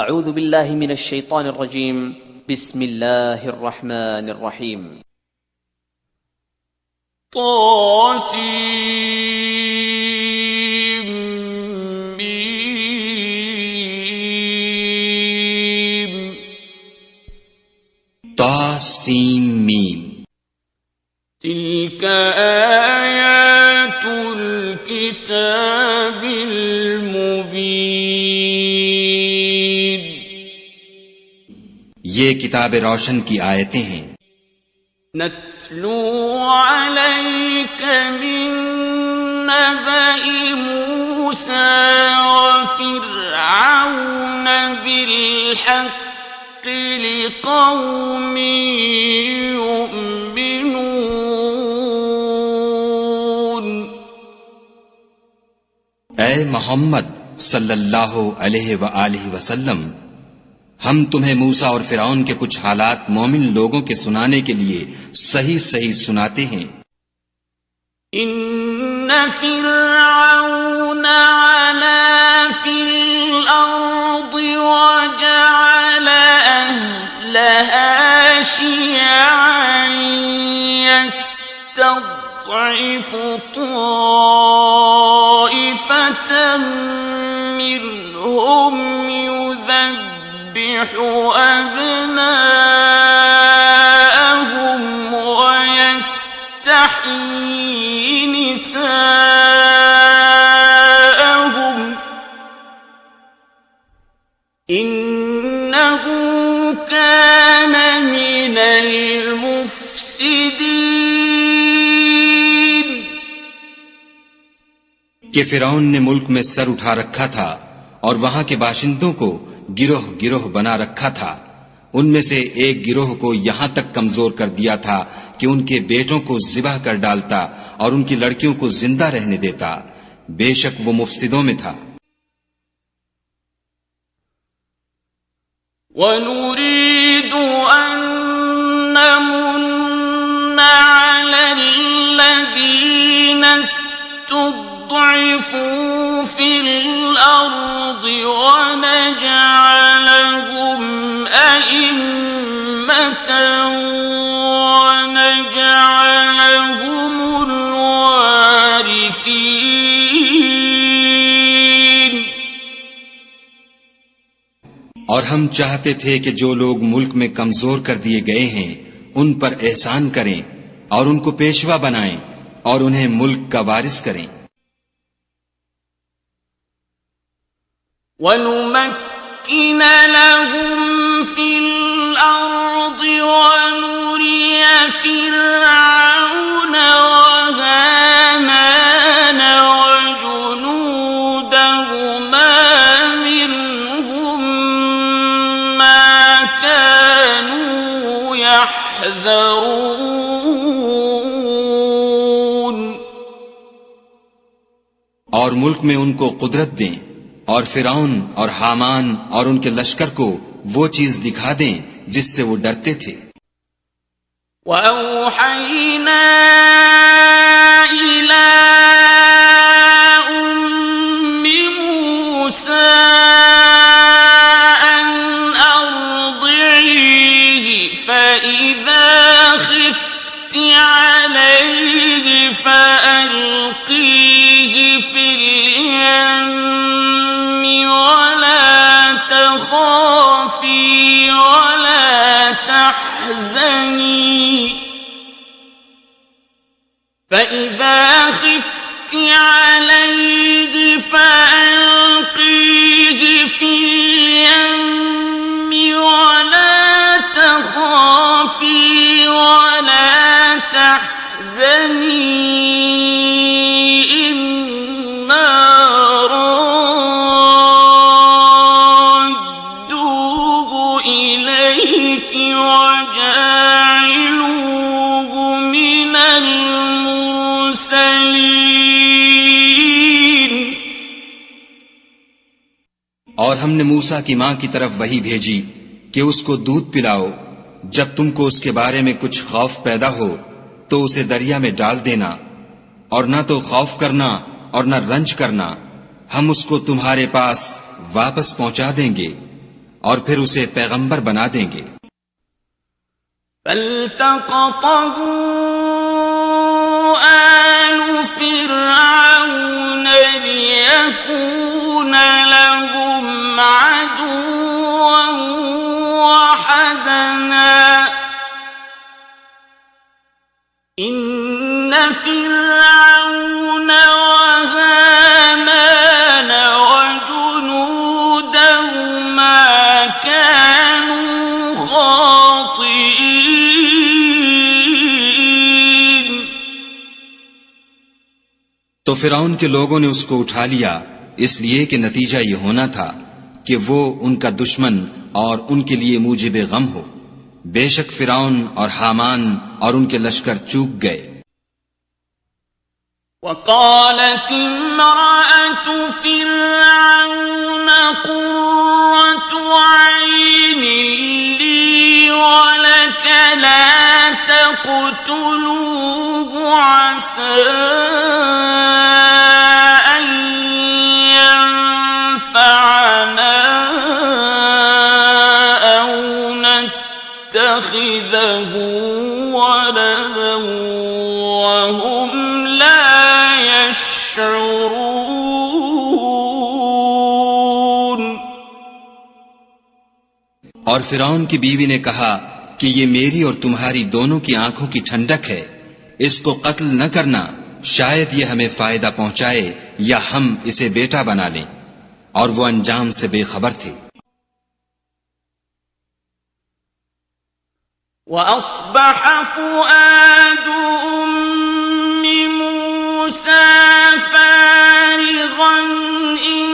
अऊज़ु बिल्लाहि मिनश शैतानिर रजीम बिस्मिल्लाहिर रहमानिर रहीम। तासीम meme तासीम meme. Tilak आयातुल किताबिल मुबीन। ये किताब रोशन की आयतें हैं। नत्लू अलैक मिन नबइ मूसा व फिरऔन बिल हक़्क़ लिक़ौमिन युमिनून। ऐ मोहम्मद सल्लल्लाहु अलैहि व आलिहि वसल्लम, हम तुम्हें मूसा और फिरौन के कुछ हालात मोमिन लोगों के सुनाने के लिए सही सही सुनाते हैं। इन्न फिरऔन अला फिल अर्दि व जअल अहलहा शियअन यस्तضعफु ताइफतन मिनहुम युज़ब्बिहु अब्नाअहुम व यस्तहयी निसाअहुम इन्नहु कान मिनल मुफ्सिदीन। कि फिरौन ने मुल्क में सर उठा रखा था और वहां के बाशिंदों को गिरोह गिरोह बना रखा था। उनमें से एक गिरोह को यहां तक कमजोर कर दिया था कि उनके बेटों को ज़िबह कर डालता और उनकी लड़कियों को जिंदा रहने देता। बेशक वो मुफसिदों में था। वनुरीदु अन नमुन्ना अलल्लज़ीना इस्तुद्इफू फिल अर्दि व नजअलहुम अइम्मतन व नजअलहुमुल वारिसीन। और हम चाहते थे कि जो लोग मुल्क में कमजोर कर दिए गए हैं उन पर एहसान करें और उनको पेशवा बनाएं और उन्हें मुल्क का वारिस करें। वनुमक्किन लहुम फिल अर्दि वनुरिय फिरऔन व हामान वजुनूदहुमा मिनहुम मा कानू यहज़रून। और मुल्क में उनको कुदरत दें और फिरौन और हामान और उनके लश्कर को वो चीज दिखा दें जिससे वो डरते थे। वअौहयना इला उम्मि मूसा अन अर्दिईहि फइज़ा खिफ्ति अलैहि फअल्क़ीहि फिल यम्मि वला तख़ाफ़ी वला तहज़नी فإذا خفت عليه فألقيه في اليم ولا تخافي ولا تحزني إنا رادوه إليك وجاعلوه من المرسلين। और हमने मूसा की मां की तरफ वही भेजी कि उसको दूध पिलाओ। जब तुमको उसके बारे में कुछ खौफ पैदा हो तो उसे दरिया में डाल देना और न तो खौफ करना और न रंज करना। हम उसको तुम्हारे पास वापस पहुंचा देंगे और फिर उसे पैगंबर बना देंगे। فالتقطه آل فرعون ليكون لهم عدوا وحزنا إن فرعون وهامان وجنودهما كانوا خاطئين। तो फिरौन के लोगों ने उसको उठा लिया, इसलिए कि नतीजा ये होना था कि वो उनका दुश्मन और उनके लिए मूजिबे गम हो। बेशक फिरौन और हामान और उनके लश्कर चूक गए। وقالت امرأة فرعون قرة عين لي ولك لا تقتلوه عسى أن ينفعنا أو نتخذه ولدا وهم لا يشعرون। और फिरौन की बीवी ने कहा कि ये मेरी और तुम्हारी दोनों की आंखों की ठंडक है, इसको कत्ल न करना, शायद ये हमें फायदा पहुंचाए या हम इसे बेटा बना लें। और वो अंजाम से बेखबर थे। وأصبح فؤاد أم موسى فارغا إن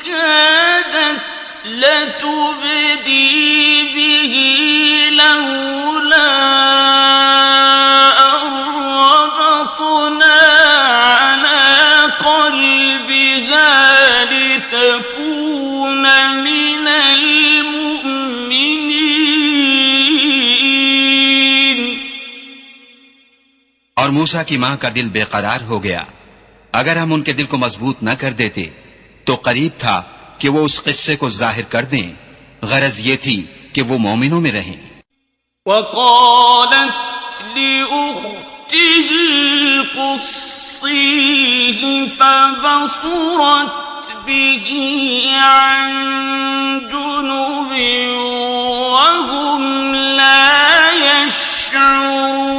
كادت لتبدي به لولا أن ربطنا على قلبها لتكون من المؤمنين। और मूसा की मां का दिल बेकरार हो गया। अगर हम उनके दिल को मजबूत न कर देते तो करीब था कि वो उस किस्से को जाहिर कर दें। गरज ये थी कि वो मोमिनों में रहें। وقالت لأخته قصيه فبصرت به عن جنب وهم لا يشعرون।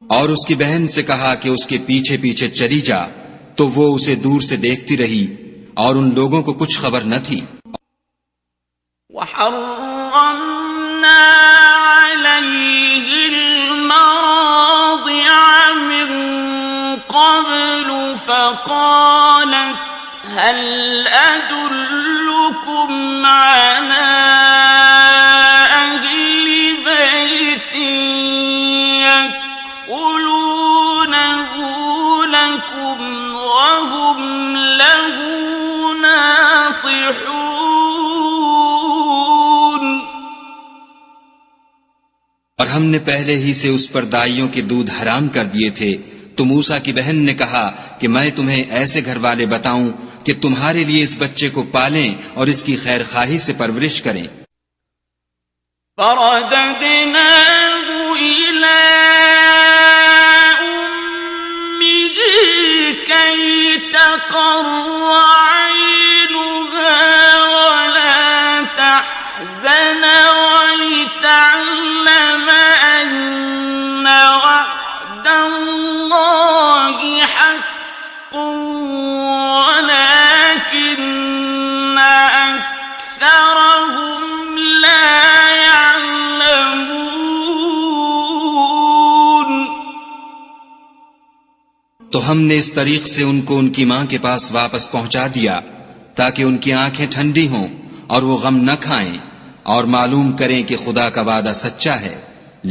और उसकी बहन से कहा कि उसके पीछे पीछे चली जा, तो वो उसे दूर से देखती रही और उन लोगों को कुछ खबर न थी। وحرمنا عليه المراضع من قبل فقالت هل أدلكم على أهل بيت يكفلونه لكم وهم له ناصحون। और हमने पहले ही से उस पर दाइयों के दूध हराम कर दिए थे। तो मूसा की बहन ने कहा कि मैं तुम्हें ऐसे घर वाले बताऊं कि तुम्हारे लिए इस बच्चे को पालें और इसकी खैर खाही से परवरिश करें। فرددناه إلى أمه كي تقر عينها ولا تحزن ولتعلم أن وعد الله حق ولكن أكثرهم لا يعلمون। तो हमने इस तरीक से उनको उनकी मां के पास वापस पहुंचा दिया ताकि उनकी आंखें ठंडी हों और वो गम न खाएं और मालूम करें कि खुदा का वादा सच्चा है,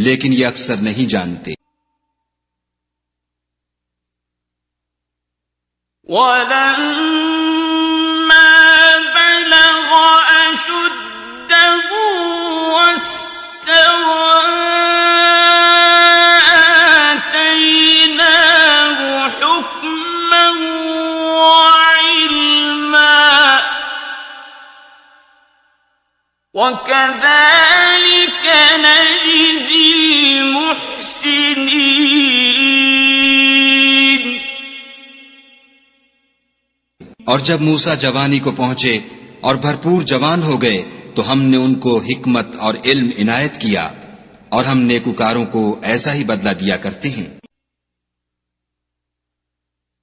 लेकिन ये अक्सर नहीं जानते। ولما بلغ أشده واستوى آتيناه حكما وعلما وكذلك نجزي المحسنين. और जब मूसा जवानी को पहुंचे और भरपूर जवान हो गए तो हमने उनको हिकमत और इल्म इनायत किया और हम नेकुकारों को ऐसा ही बदला दिया करते हैं.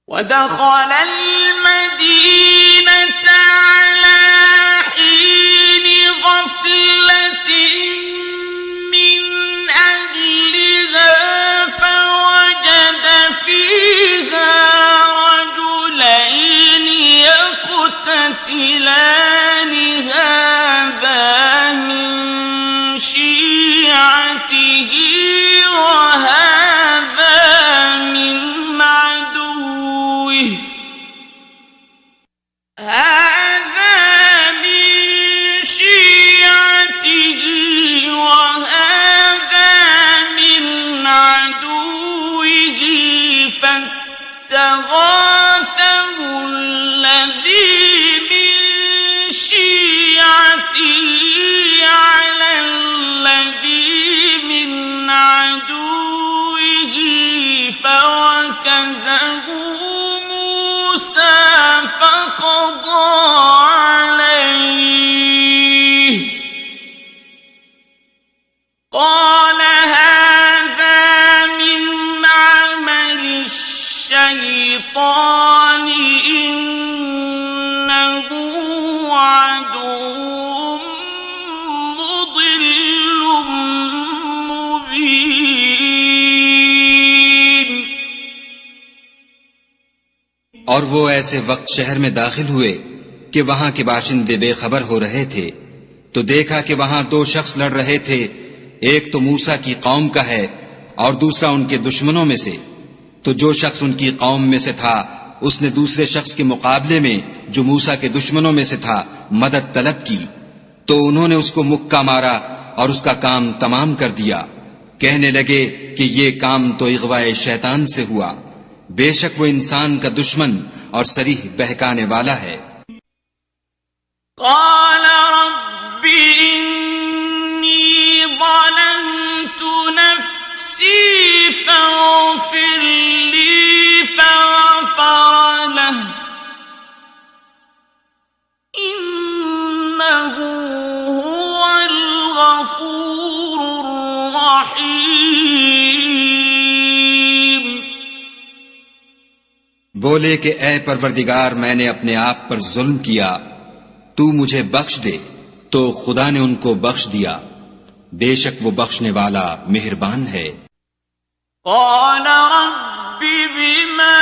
ودخل المدينة على حين غفلة من أهلها فوجد فيها رجلين يقتتلان هذا من شيعته وهذا من عدوه فاستغاثه الذي من شيعته على الذي من عدوه فوكزه موسى فقضى عليه قال هذا من عمل الشيطان إنه عدو مضل مبين. और वो ऐसे वक्त शहर में दाखिल हुए कि वहां के बाशिंदे बेखबर हो रहे थे तो देखा कि वहां दो शख्स लड़ रहे थे. एक तो मूसा की कौम का है और दूसरा उनके दुश्मनों में से. तो जो शख्स उनकी कौम में से था उसने दूसरे शख्स के मुकाबले में जो मूसा के दुश्मनों में से था मदद तलब की तो उन्होंने उसको मुक्का मारा और उसका काम तमाम कर दिया. कहने लगे कि ये काम तो इग़वाए शैतान से हुआ. बेशक वो इंसान का दुश्मन और सरीह बहकाने वाला है. قال رب إني ظلمت نفسي فاغفر لي فغفر له إنه هو الغفور الرحيم. बोले कि ऐ परवरदिगार मैंने अपने आप पर जुल्म किया, तू मुझे बख्श दे. तो खुदा ने उनको बख्श दिया. बेशक वो बख्शने वाला मेहरबान है. قال رب بما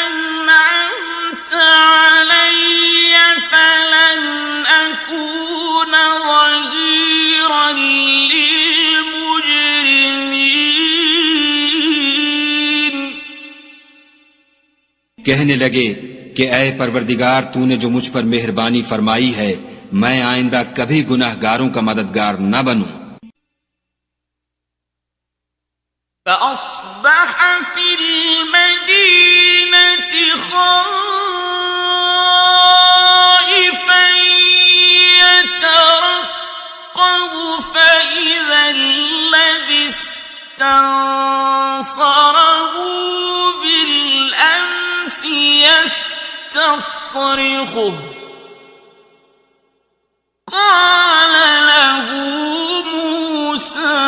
أنعمت علي فلن أكون ظهيرا للمجرمين. कहने लगे कि ऐ परवरदिगार तूने जो मुझ पर मेहरबानी फरमाई है मैं आइंदा कभी गुनाहगारों का मददगार न बनूं. فأصبح في المدينة خائفا يترقب فإذا الذي استنصره بالأمس يستصرخه قال له موسى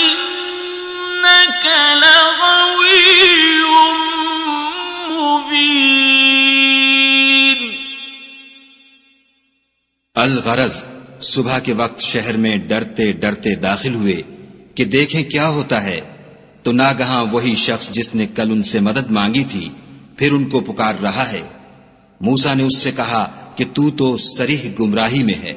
إنك لغوي مبين. अलगरज सुबह के वक्त शहर में डरते डरते दाखिल हुए कि देखें क्या होता है. तो नागहां वही शख्स जिसने कल उनसे मदद मांगी थी फिर उनको पुकार रहा है. मूसा ने उससे कहा कि तू तो सरीह गुमराही में है.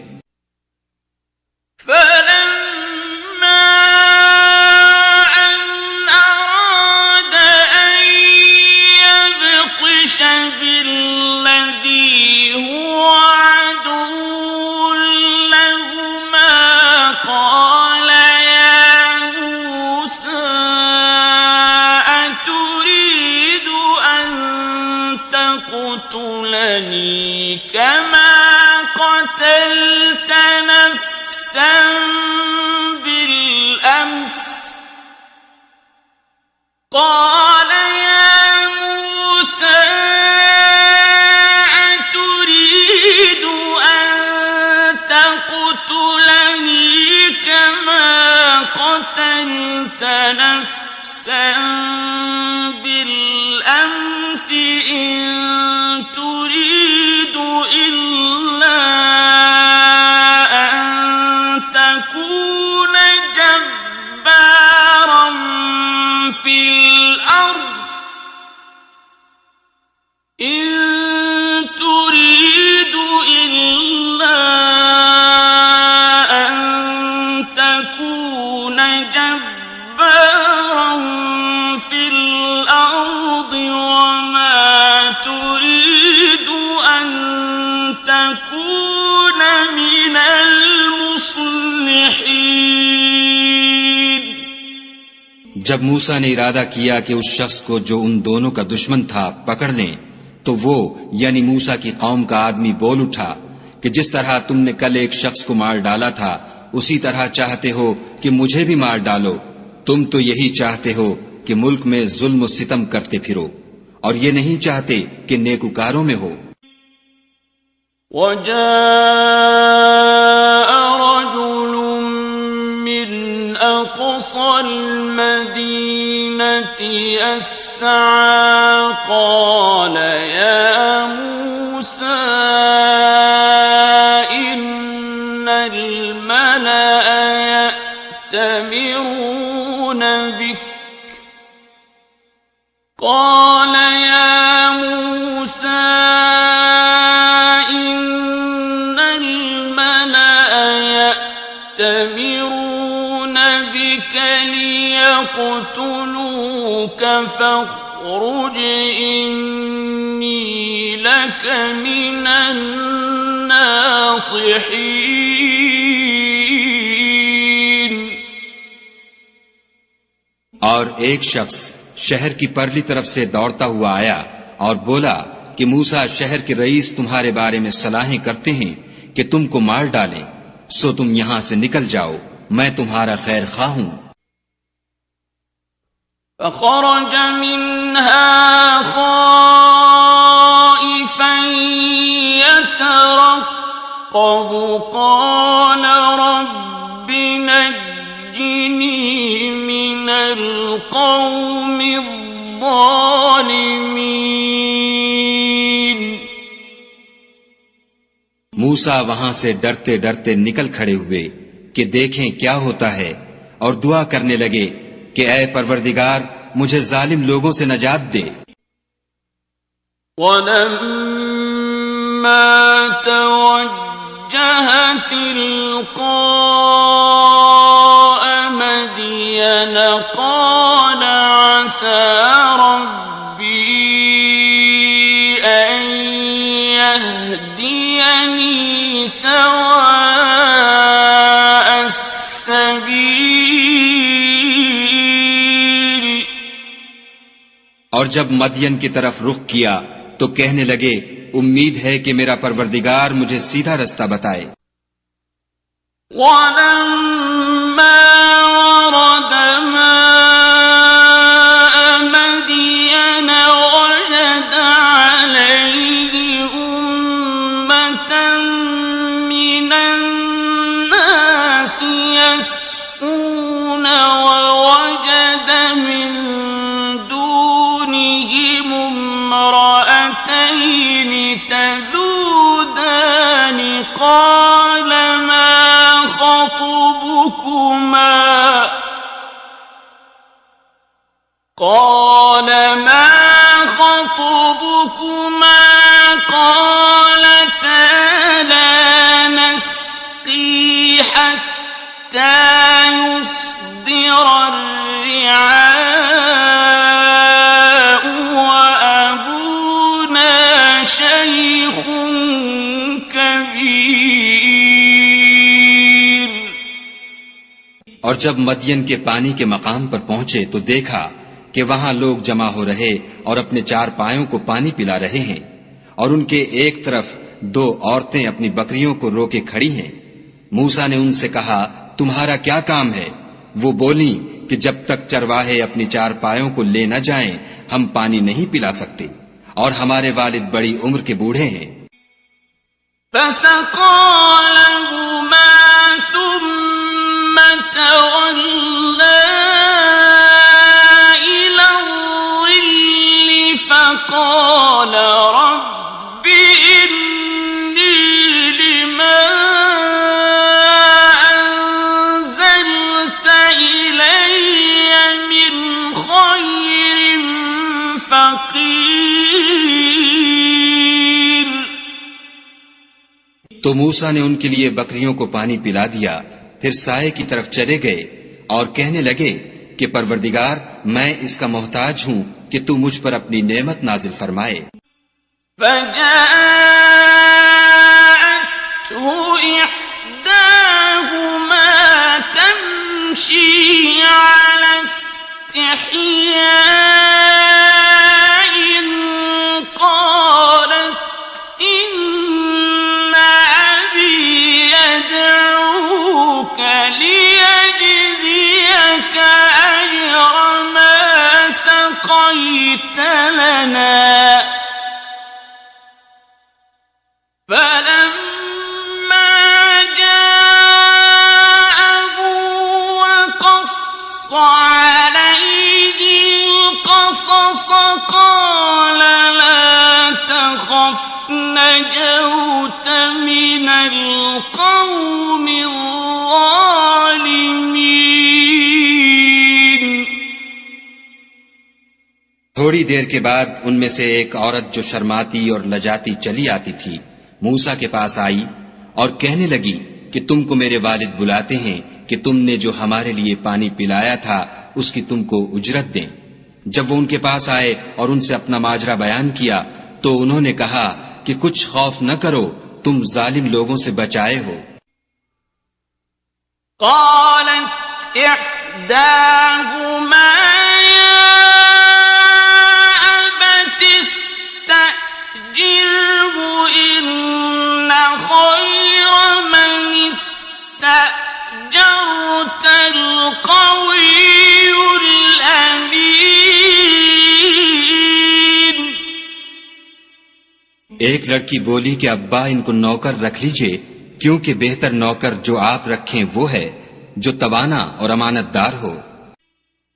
كما قتل قتلت نفسا بالأمس قال يا موسى أتريد أن تقتلني كما قتلت نفسا بالأمس إن تريد إلا أن تكون جبارا في الأرض إن تريد إلا أن تكون جبارا في الأرض وما تريد أن تكون من المصلحين. जब मूसा ने इरादा किया कि उस शख्स को जो उन दोनों का दुश्मन था पकड़ लें, तो वो यानी मूसा की कौम का आदमी बोल उठा कि जिस तरह तुमने कल एक शख्स को मार डाला था उसी तरह चाहते हो कि मुझे भी मार डालो. तुम तो यही चाहते हो कि मुल्क में जुल्म और सितम करते फिरो और ये नहीं चाहते कि नेकुकारों में हो. وجاء رجل من أقصى المدينة يسعى قال يا موسى إن الملأ يأتمرون بك قال يا موسى إن الملأ يأتمرون بك ليقتلوك فاخرج إني لك من الناصحين. और एक शख्स शहर की परली तरफ से दौड़ता हुआ आया और बोला कि मूसा शहर के रईस तुम्हारे बारे में सलाहें करते हैं कि तुमको मार डालें, सो तुम यहां से निकल जाओ, मैं तुम्हारा खैर खा हूं. فخرج منها خائفا يترقب قال رب نجني من القوم الظالمين. मूसा वहां से डरते डरते निकल खड़े हुए कि देखें क्या होता है और दुआ करने लगे कि ऐ परवरदिगार मुझे जालिम लोगों से नजात दे. ولما توجه تلقاء مدين قال عسى ربي أن يهديني سواء السبيل. और जब मदियन की तरफ रुख किया तो कहने लगे उम्मीद है कि मेरा परवरदिगार मुझे सीधा रास्ता बताए. ولما ورد ماء مدين وجد عليه أمة من الناس يسقون ووجد من دونهم امرأتين تذودان قال ما خطبكما قالتا لا نسقي حتى يصدر الرعاء وأبونا شيخ كبير. और जब मदियन के पानी के मकाम पर पहुंचे तो देखा कि वहां लोग जमा हो रहे और अपने चार पायों को पानी पिला रहे हैं और उनके एक तरफ दो औरतें अपनी बकरियों को रोके खड़ी हैं। मूसा ने उनसे कहा, तुम्हारा क्या काम है? वो बोली कि जब तक चरवाहे अपनी चारपायों को ले न जाएं, हम पानी नहीं पिला सकते, और हमारे वालिद बड़ी उम्र के बूढ़े हैं। तो मूसा ने उनके लिए बकरियों को पानी पिला दिया, फिर साये की तरफ चले गए और कहने लगे कि परवरदिगार, मैं इसका मोहताज हूं कि तू मुझ पर अपनी नेमत नाजिल फरमाए। قال لا تخف نجوت من القوم الظالمين। थोड़ी देर के बाद उनमें से एक औरत जो शर्माती और लजाती चली आती थी, मूसा के पास आई और कहने लगी कि तुमको मेरे वालिद बुलाते हैं कि तुमने जो हमारे लिए पानी पिलाया था उसकी तुमको उजरत दें। जब वो उनके पास आए और उनसे अपना माजरा बयान किया तो उन्होंने कहा कि कुछ खौफ न करो, तुम जालिम लोगों से बचाए हो। قالت إحداهما يا أبت استأجره إن خير من استأجرت القوي एक लड़की बोली कि अब्बा, इनको नौकर रख लीजिए, क्योंकि बेहतर नौकर जो आप रखें वो है जो तवाना और अमानतदार हो।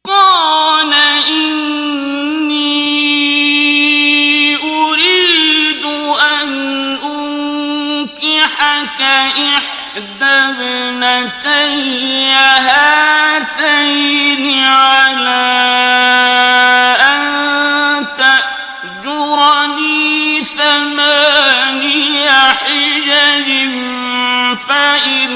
قال إني أريد أن أنكحك إحدى ابنتي هاتين على أن تأجرني 8 حجج فإن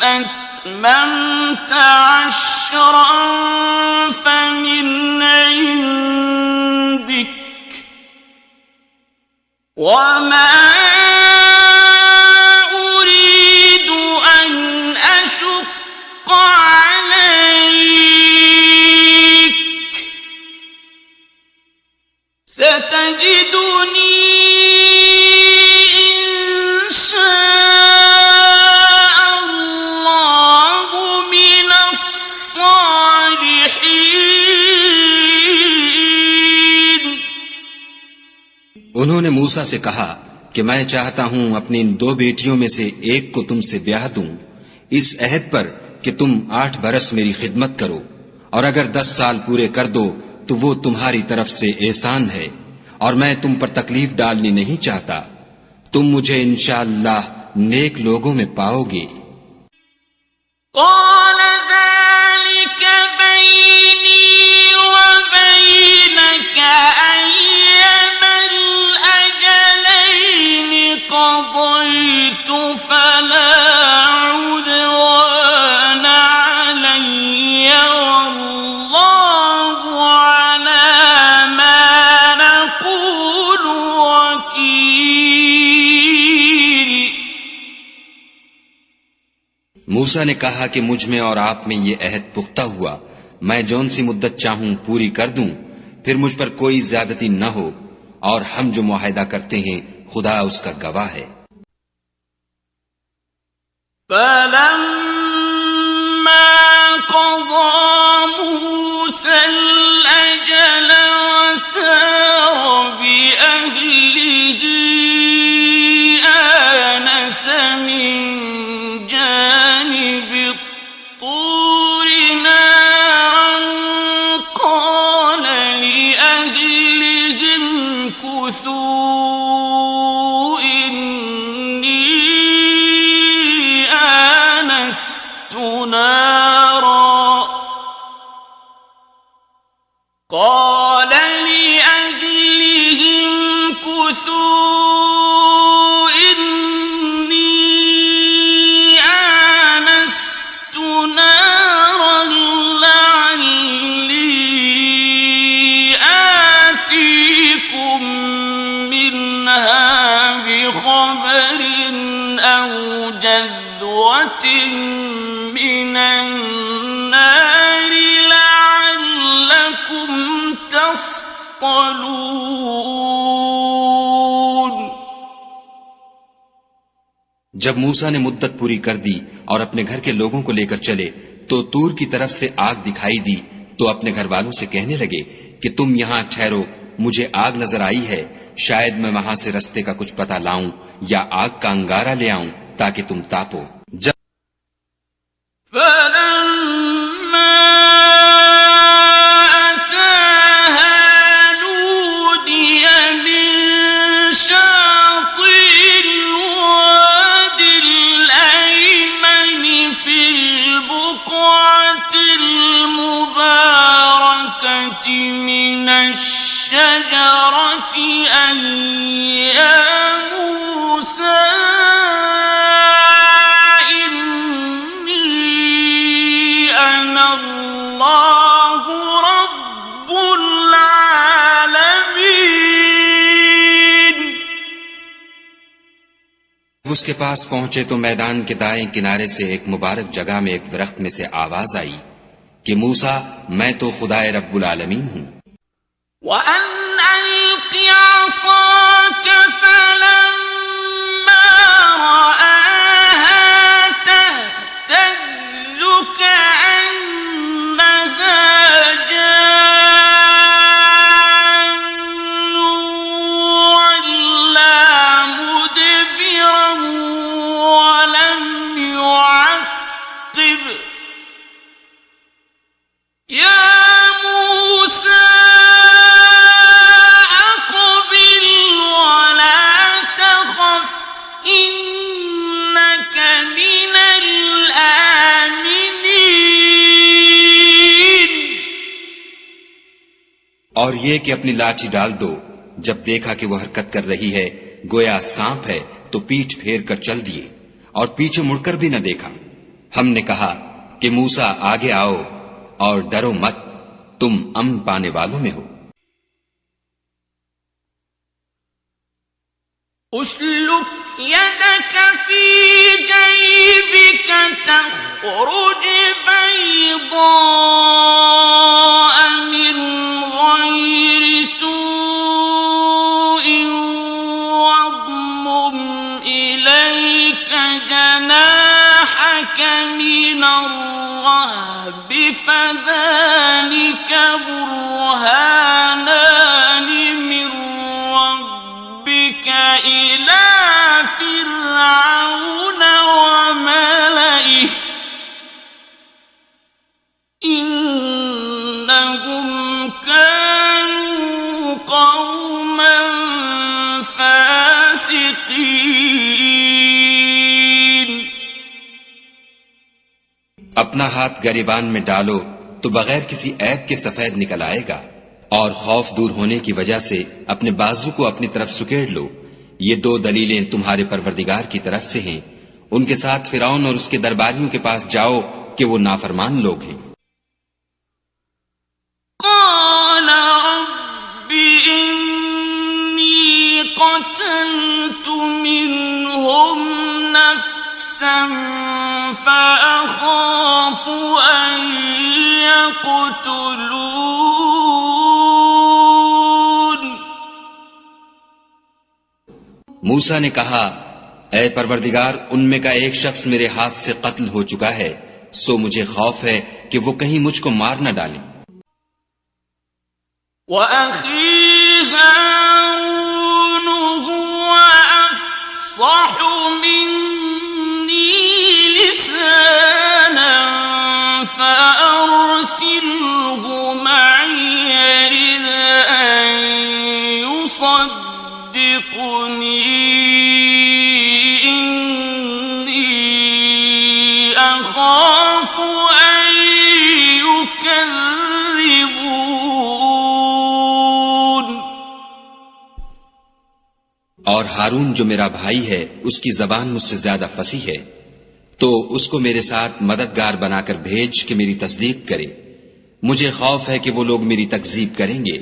أتممت 10 فمن عندك وما أريد أن أشق عليك ستجدني उन्होंने मूसा से कहा कि मैं चाहता हूं अपनी इन 2 बेटियों में से एक को तुमसे ब्याह दूं, इस अहद पर कि तुम 8 बरस मेरी खिदमत करो, और अगर 10 साल पूरे कर दो तो वो तुम्हारी तरफ से एहसान है, और मैं तुम पर तकलीफ डालनी नहीं चाहता। तुम मुझे इंशाअल्लाह नेक लोगों में पाओगे। قضيت فلا عدوان علي والله على ما نقول وكيل। मूसा ने कहा कि मुझ में और आप में ये अहद पुख्ता हुआ, मैं जौन सी मुद्दत चाहूं पूरी कर दूं, फिर मुझ पर कोई ज्यादती न हो, और हम जो मुआहिदा करते हैं खुदा उसका गवाह है। فلما قضى موسى الأجل وسار بأهله آنس من جانب الطور نارا قال لأهلهم كثوا إني آنست نارا قال لأهلهم كثوا إني آنست نارا لعلي آتيكم منها بخبر أو جذوة من النار لعلكم تصطلون। जब मूसा ने मुद्दत पूरी कर दी और अपने घर के लोगों को लेकर चले तो तूर की तरफ से आग दिखाई दी तो अपने घर वालों से कहने लगे कि तुम यहाँ ठहरो, मुझे आग नजर आई है, शायद मैं वहां से रास्ते का कुछ पता लाऊं या आग का अंगारा ले आऊं ताकि तुम तापो। जब من الشجرة أن يا موسى إني أنا الله رب العالمين। उसके पास पहुंचे तो मैदान के दाएं किनारे से एक मुबारक जगह में एक दरख्त में से आवाज आई कि मूसा, मैं तो खुदाए रब्बुल आलमीन हूं। وأن ألق عصاك فلما رآها تهتز كأنها جان ولا مدبرا ولم يعقب يا موسى أقبل ولا تخف إنك من الآمنين। और ये कि अपनी लाठी डाल दो। जब देखा कि वो हरकत कर रही है गोया सांप है तो पीठ फेर कर चल दिए और पीछे मुड़कर भी न देखा। हमने कहा कि मूसा आगे आओ और डरो मत, तुम अमन पाने वालों में हो। اسلك يدك في جيبك تخرج بيضاء من غير سوء واضمم إليك جناحك من الرهب فذلك برهانان من ربك إلى فرعون وملئه إنهم كانوا قوما فاسقين। अपना हाथ गरिबान में डालो तो बगैर किसी ऐब के सफेद निकल आएगा और खौफ दूर होने की वजह से अपने बाजू को अपनी तरफ सुकेड़ लो। ये दो दलीलें तुम्हारे परवरदिगार की तरफ से हैं। उनके साथ फिरौन और उसके दरबारियों के पास जाओ कि वो नाफरमान लोग हैं। قال رب إني قتلت منهم نفسا فأخاف أن يقتلون। मूसा ने कहा, ऐ परवरदिगार, उनमें का एक शख्स मेरे हाथ से कत्ल हो चुका है, सो मुझे खौफ है कि वो कहीं मुझको मार न डाले। और हारून जो मेरा भाई है, उसकी जबान मुझसे ज्यादा फसी है, तो उसको मेरे साथ मददगार बनाकर भेज कि मेरी तस्दीक करे। मुझे खौफ है कि वो लोग मेरी तकजीब करेंगे।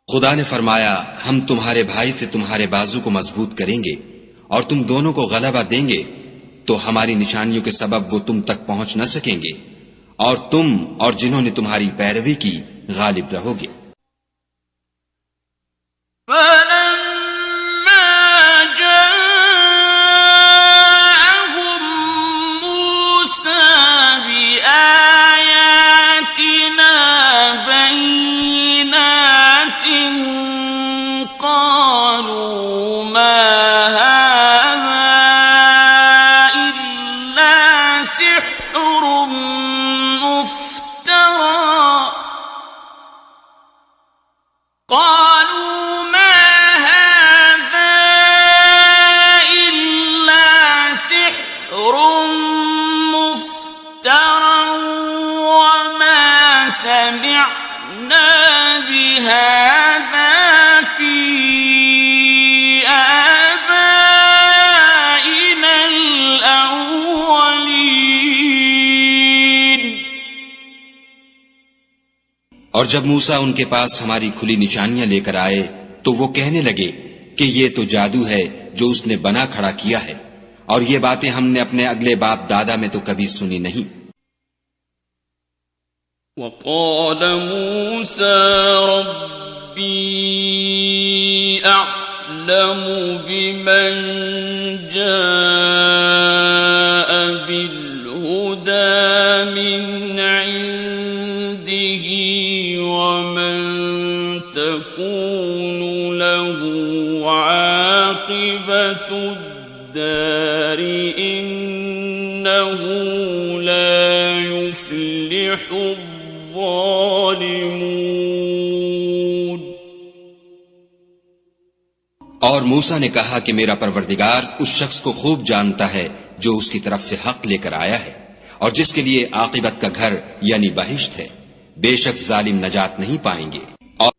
खुदा ने फरमाया, हम तुम्हारे भाई से तुम्हारे बाजू को मजबूत करेंगे और तुम दोनों को गलबा देंगे, तो हमारी निशानियों के सबब वो तुम तक पहुंच न सकेंगे और तुम और जिन्होंने तुम्हारी पैरवी की गालिब रहोगे। और जब मूसा उनके पास हमारी खुली निशानियां लेकर आए, तो वो कहने लगे कि ये तो जादू है जो उसने बना खड़ा किया है, और ये बातें हमने अपने अगले बाप दादा में तो कभी सुनी नहीं। वक़ाल मूसा रब्बी अअलमु बिमन जाअ बिल हुदा मिन इंदिही वमन तकूनु लहु आक़िबतुद्दार इन्नहु ला युफ्लिहु और मूसा ने कहा कि मेरा परवरदिगार उस शख्स को खूब जानता है जो उसकी तरफ से हक लेकर आया है और जिसके लिए आकिबत का घर यानी बहिश्त है। बेशक जालिम नजात नहीं पाएंगे। और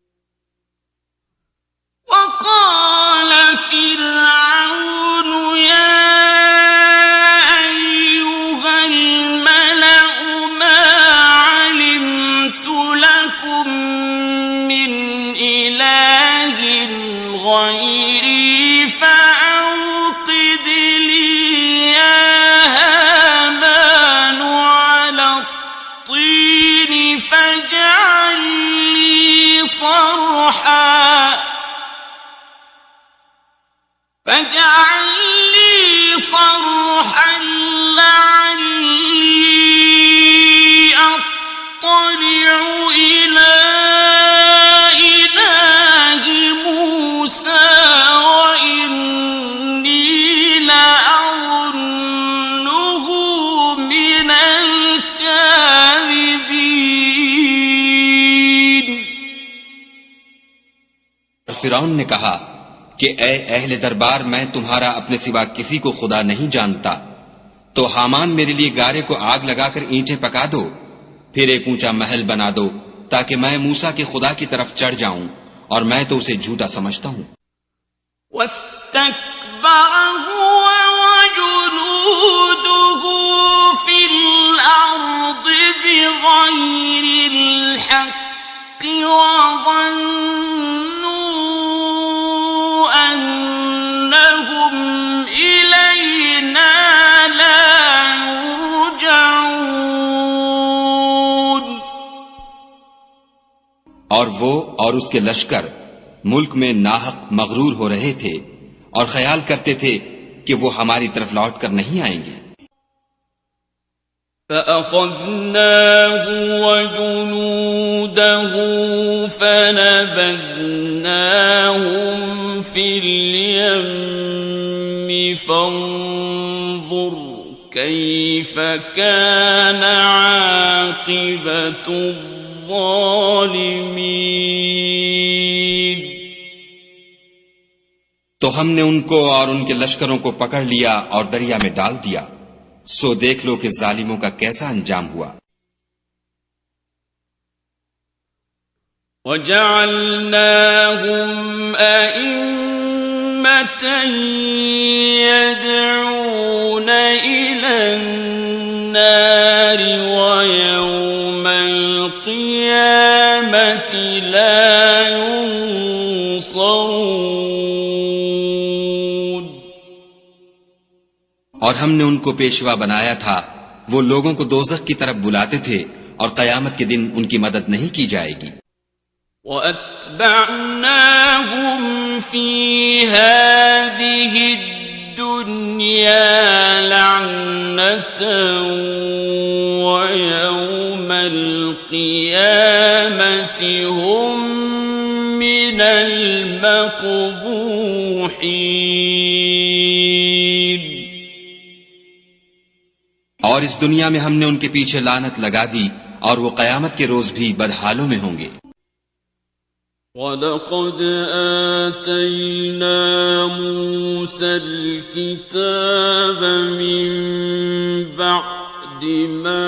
फिरौन ने कहा कि ए अहले दरबार, मैं तुम्हारा अपने सिवा किसी को खुदा नहीं जानता, तो हामान मेरे लिए गारे को आग लगाकर ईंटें पका दो, फिर एक ऊंचा महल बना दो, ताकि मैं मूसा के खुदा की तरफ चढ़ जाऊं, और मैं तो उसे झूठा समझता हूं। और वो और उसके लश्कर मुल्क में नाहक मगरूर हो रहे थे और ख्याल करते थे कि वो हमारी तरफ लौट कर नहीं आएंगे। فأخذناه وجنوده فنبذناهم في اليم فانظر كيف كان عاقبة الظالمين। तो हमने उनको और उनके लश्करों को पकड़ लिया और दरिया में डाल दिया, सो देख लो कि जालिमों का कैसा अंजाम हुआ। وَجَعَلْنَاهُمْ أَئِمَّةً يَدْعُونَ إِلَى النَّارِ وَيَوْمَ الْقِيَامَةِ لَا يُنصَرُونَ। और हमने उनको पेशवा बनाया था, वो लोगों को दोज़ख की तरफ बुलाते थे और कयामत के दिन उनकी मदद नहीं की जाएगी। وَأَتْبَعْنَاهُمْ فِي هَذِهِ الدُّنْيَا لَعْنَةً وَيَوْمَ الْقِيَامَةِ هُمْ مِنَ الْمَقْبُوحِينَ। और इस दुनिया में हमने उनके पीछे लानत लगा दी और वो कयामत के रोज भी बदहालों में होंगे। وَلَقَدْ آتَيْنَا مُوسَى الْكِتَابَ مِنْ بَعْدِ مَا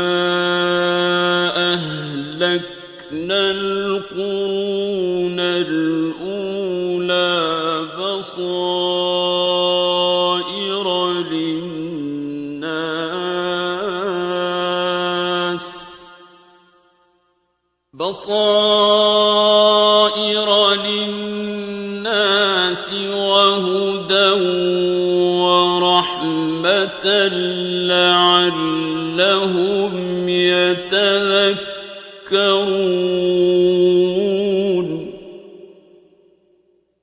أَهْلَكْنَا الْقُرُونَ الْأُولَى بصائر للناس وهدى ورحمة لعلهم يتذكرون।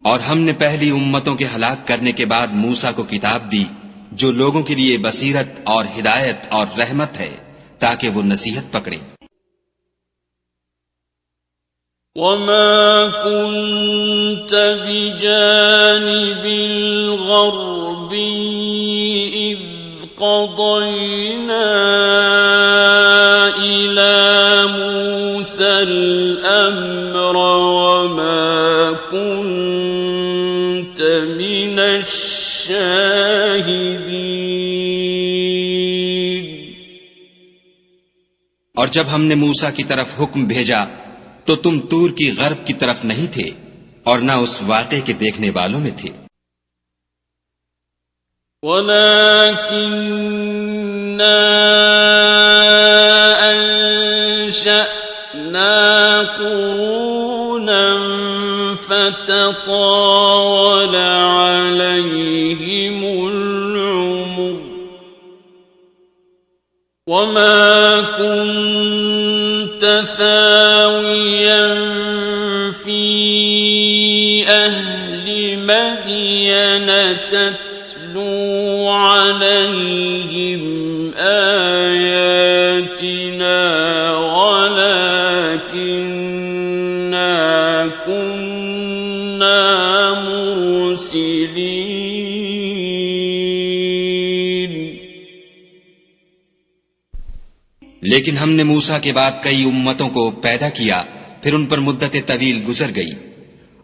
और हमने पहली उम्मतों के हलाक करने के बाद मूसा को किताब दी जो लोगों के लिए बसीरत और हिदायत और रहमत है, ताकि वो नसीहत पकड़े। وَمَا كُنْتَ بِجَانِبِ الْغَرْبِيِّ إِذْ قَضَيْنَا إِلَى مُوسَى الْأَمْرَ وَمَا كُنْتَ مِنَ الشَّاهِدِينَ। और जब हमने मूसा की तरफ हुक्म भेजा तो तुम तूर की गर्ब की तरफ नहीं थे और न उस वाक़े के देखने वालों में थे। वलाकिन्ना अंशअना क़ुरूनन فتطاول عليهم العمر وما كنت ثاويا في أهل مدين تتلو عليهم آياتنا ولكننا كنا مرسلين। लेकिन हमने मूसा के बाद कई उम्मतों को पैदा किया, फिर उन पर मुद्दत तवील गुजर गई,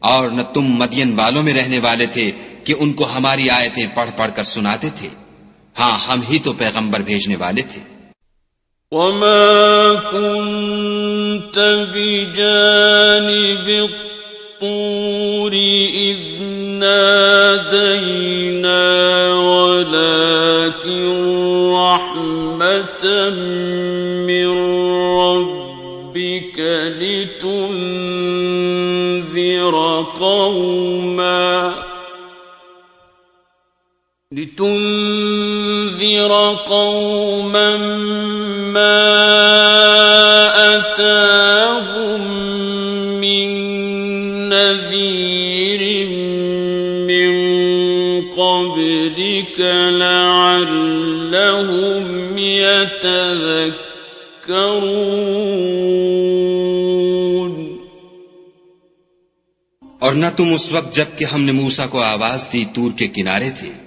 और न तुम मदियन वालों में रहने वाले थे कि उनको हमारी आयतें पढ़ पढ़ कर सुनाते थे, हाँ, हम ही तो पैगंबर भेजने वाले थे। وما كنت بجانب الطور إذ نادينا ولكن رحمة من ربك لتنذر قوما ما أتاهم من نذير من قبلك لعلهم يتذكرون। और न तुम उस वक्त जबकि हमने मूसा को आवाज दी तूर के किनारे थे,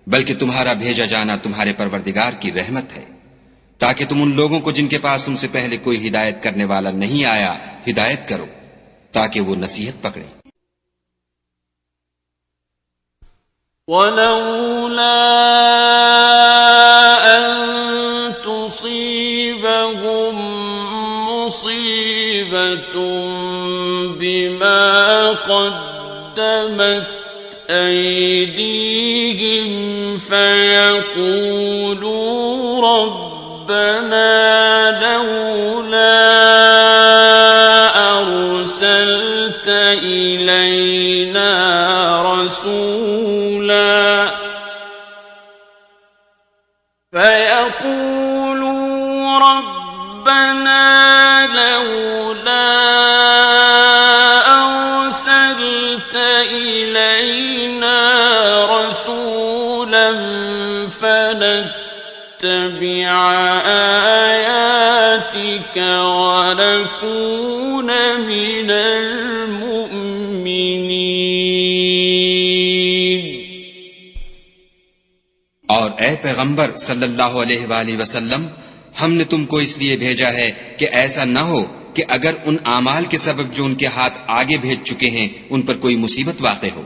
बल्कि तुम्हारा भेजा जाना तुम्हारे परवरदिगार की रहमत है, ताकि तुम उन लोगों को जिनके पास तुमसे पहले कोई हिदायत करने वाला नहीं आया हिदायत करो, ताकि वो नसीहत पकड़े। वलौला अन तुसीबहुम मुसीबतुम बिमा क़द्दमत أيديهم فيقولوا ربنا لولا أرسلت إلينا رسولا فنتبع آياتك ونكون من المؤمنين। और ए पैगंबर सल्लल्लाहु अलैहि वसल्लम, हमने तुमको इसलिए भेजा है कि ऐसा न हो कि अगर उन आमाल के सबब जो उनके हाथ आगे भेज चुके हैं उन पर कोई मुसीबत वाक़े हो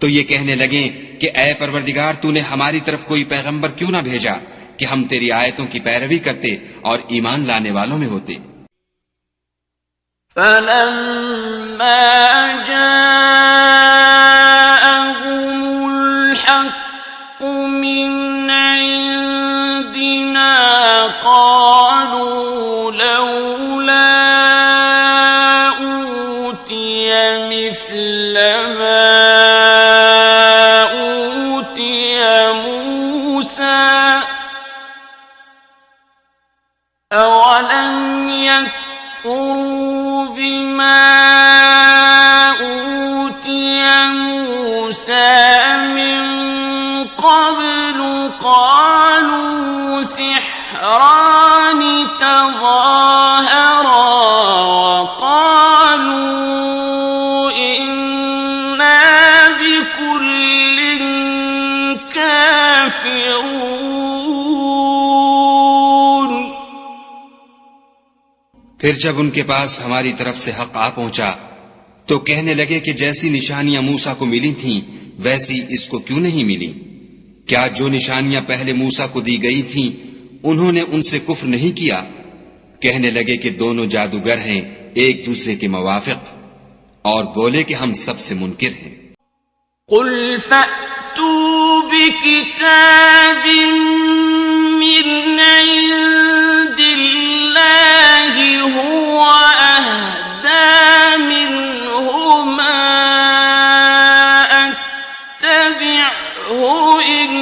तो ये कहने लगे कि ए परवरदिगार, तूने हमारी तरफ कोई पैगंबर क्यों ना भेजा कि हम तेरी आयतों की पैरवी करते और ईमान लाने वालों में होते। फलम्मा जाअहुमुल हक़्क़ु मिन इंदिना क़ालू लौला ऊतिय मिस्ल मा أولم يكفروا بما أوتي موسى من قبل قالوا سحران تظاهرا وقالوا إنا بكل كافرون। फिर जब उनके पास हमारी तरफ से हक आ पहुंचा तो कहने लगे कि जैसी निशानियां मूसा को मिली थीं वैसी इसको क्यों नहीं मिली। क्या जो निशानियां पहले मूसा को दी गई थीं उन्होंने उनसे कुफ्र नहीं किया। कहने लगे कि दोनों जादूगर हैं एक दूसरे के मुवाफिक, और बोले कि हम सबसे मुनकिर हैं। कुल फअतू बिकिताबिन मिन इंदिल्लाहि हुवा अहदा मिनहुमा अत्तबि'हु इन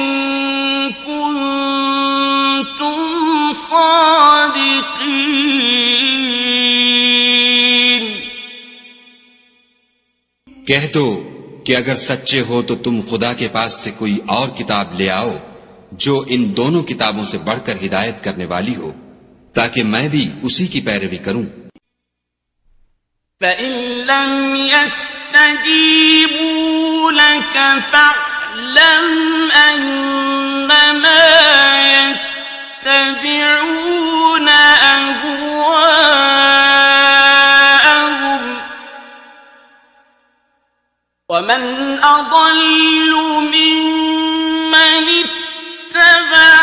कुंतुम सादिकीन। कह दो कि अगर सच्चे हो तो तुम खुदा के पास से कोई और किताब ले आओ जो इन दोनों किताबों से बढ़कर हिदायत करने वाली हो, ताकि मैं भी उसी की पैरवी करूं। فإن لم يستجيبوا لك فاعلم أنما يتبعون أهواءهم ومن أضل ممن اتبع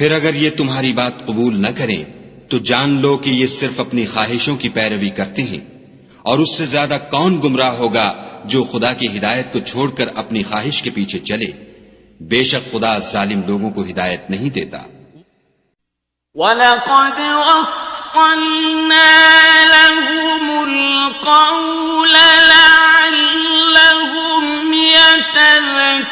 फिर अगर ये तुम्हारी बात कबूल न करें तो जान लो कि ये सिर्फ अपनी ख्वाहिशों की पैरवी करते हैं, और उससे ज्यादा कौन गुमराह होगा जो खुदा की हिदायत को छोड़कर अपनी ख्वाहिश के पीछे चले। बेशक खुदा जालिम लोगों को हिदायत नहीं देता। वलक़द वस्सलना लहुमुल क़ौल लअल्लहुम यतज़क्करून।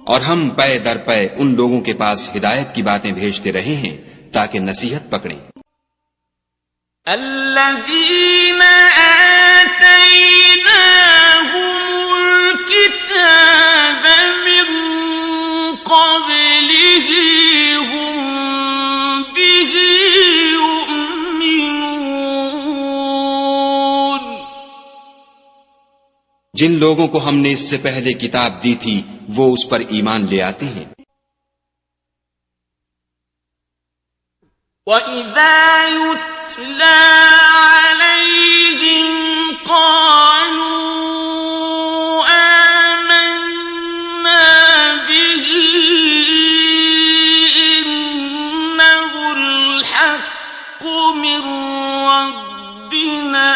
और हम पै दर पै उन लोगों के पास हिदायत की बातें भेजते रहे हैं ताकि नसीहत पकड़ें। الذين آتيناهم الكتاب من قبله هم به يؤمنون। जिन लोगों को हमने इससे पहले किताब दी थी वो उस पर ईमान ले आते हैं। وَإِذَا يُتْلَى عَلَيْهِمْ قَالُوا آمَنَّا بِهِ إِنَّهُ الْحَقُّ مِنْ رَبِّنَا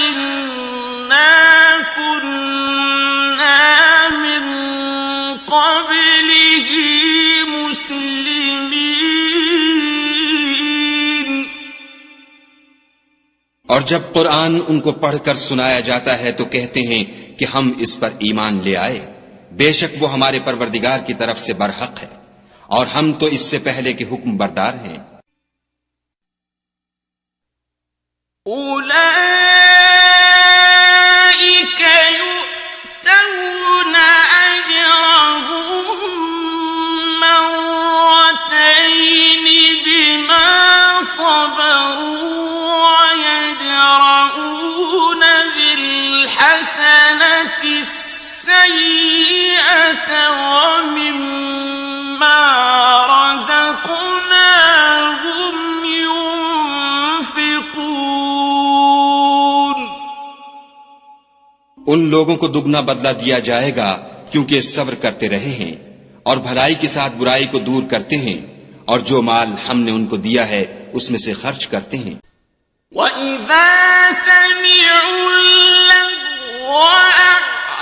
إِنَّا كُنَّا مِنْ قَبْلِهِ مُسْلِمِينَ। और जब कुरान उनको पढ़कर सुनाया जाता है तो कहते हैं कि हम इस पर ईमान ले आए, बेशक वो हमारे परवरदिगार की तरफ से बरहक है और हम तो इससे पहले के हुक्म बरदार हैं। उलाइक युअतौन अजरहुम मर्रतैन बिमा सबरू ويدرؤون بالحسنة السيئة ومما رزقناهم ينفقون। उन लोगों को दुगना बदला दिया जाएगा क्योंकि सब्र करते रहे हैं और भलाई के साथ बुराई को दूर करते हैं और जो माल हमने उनको दिया है उसमें से खर्च करते हैं। وَإِذَا سَمِعُوا اللَّغْوَ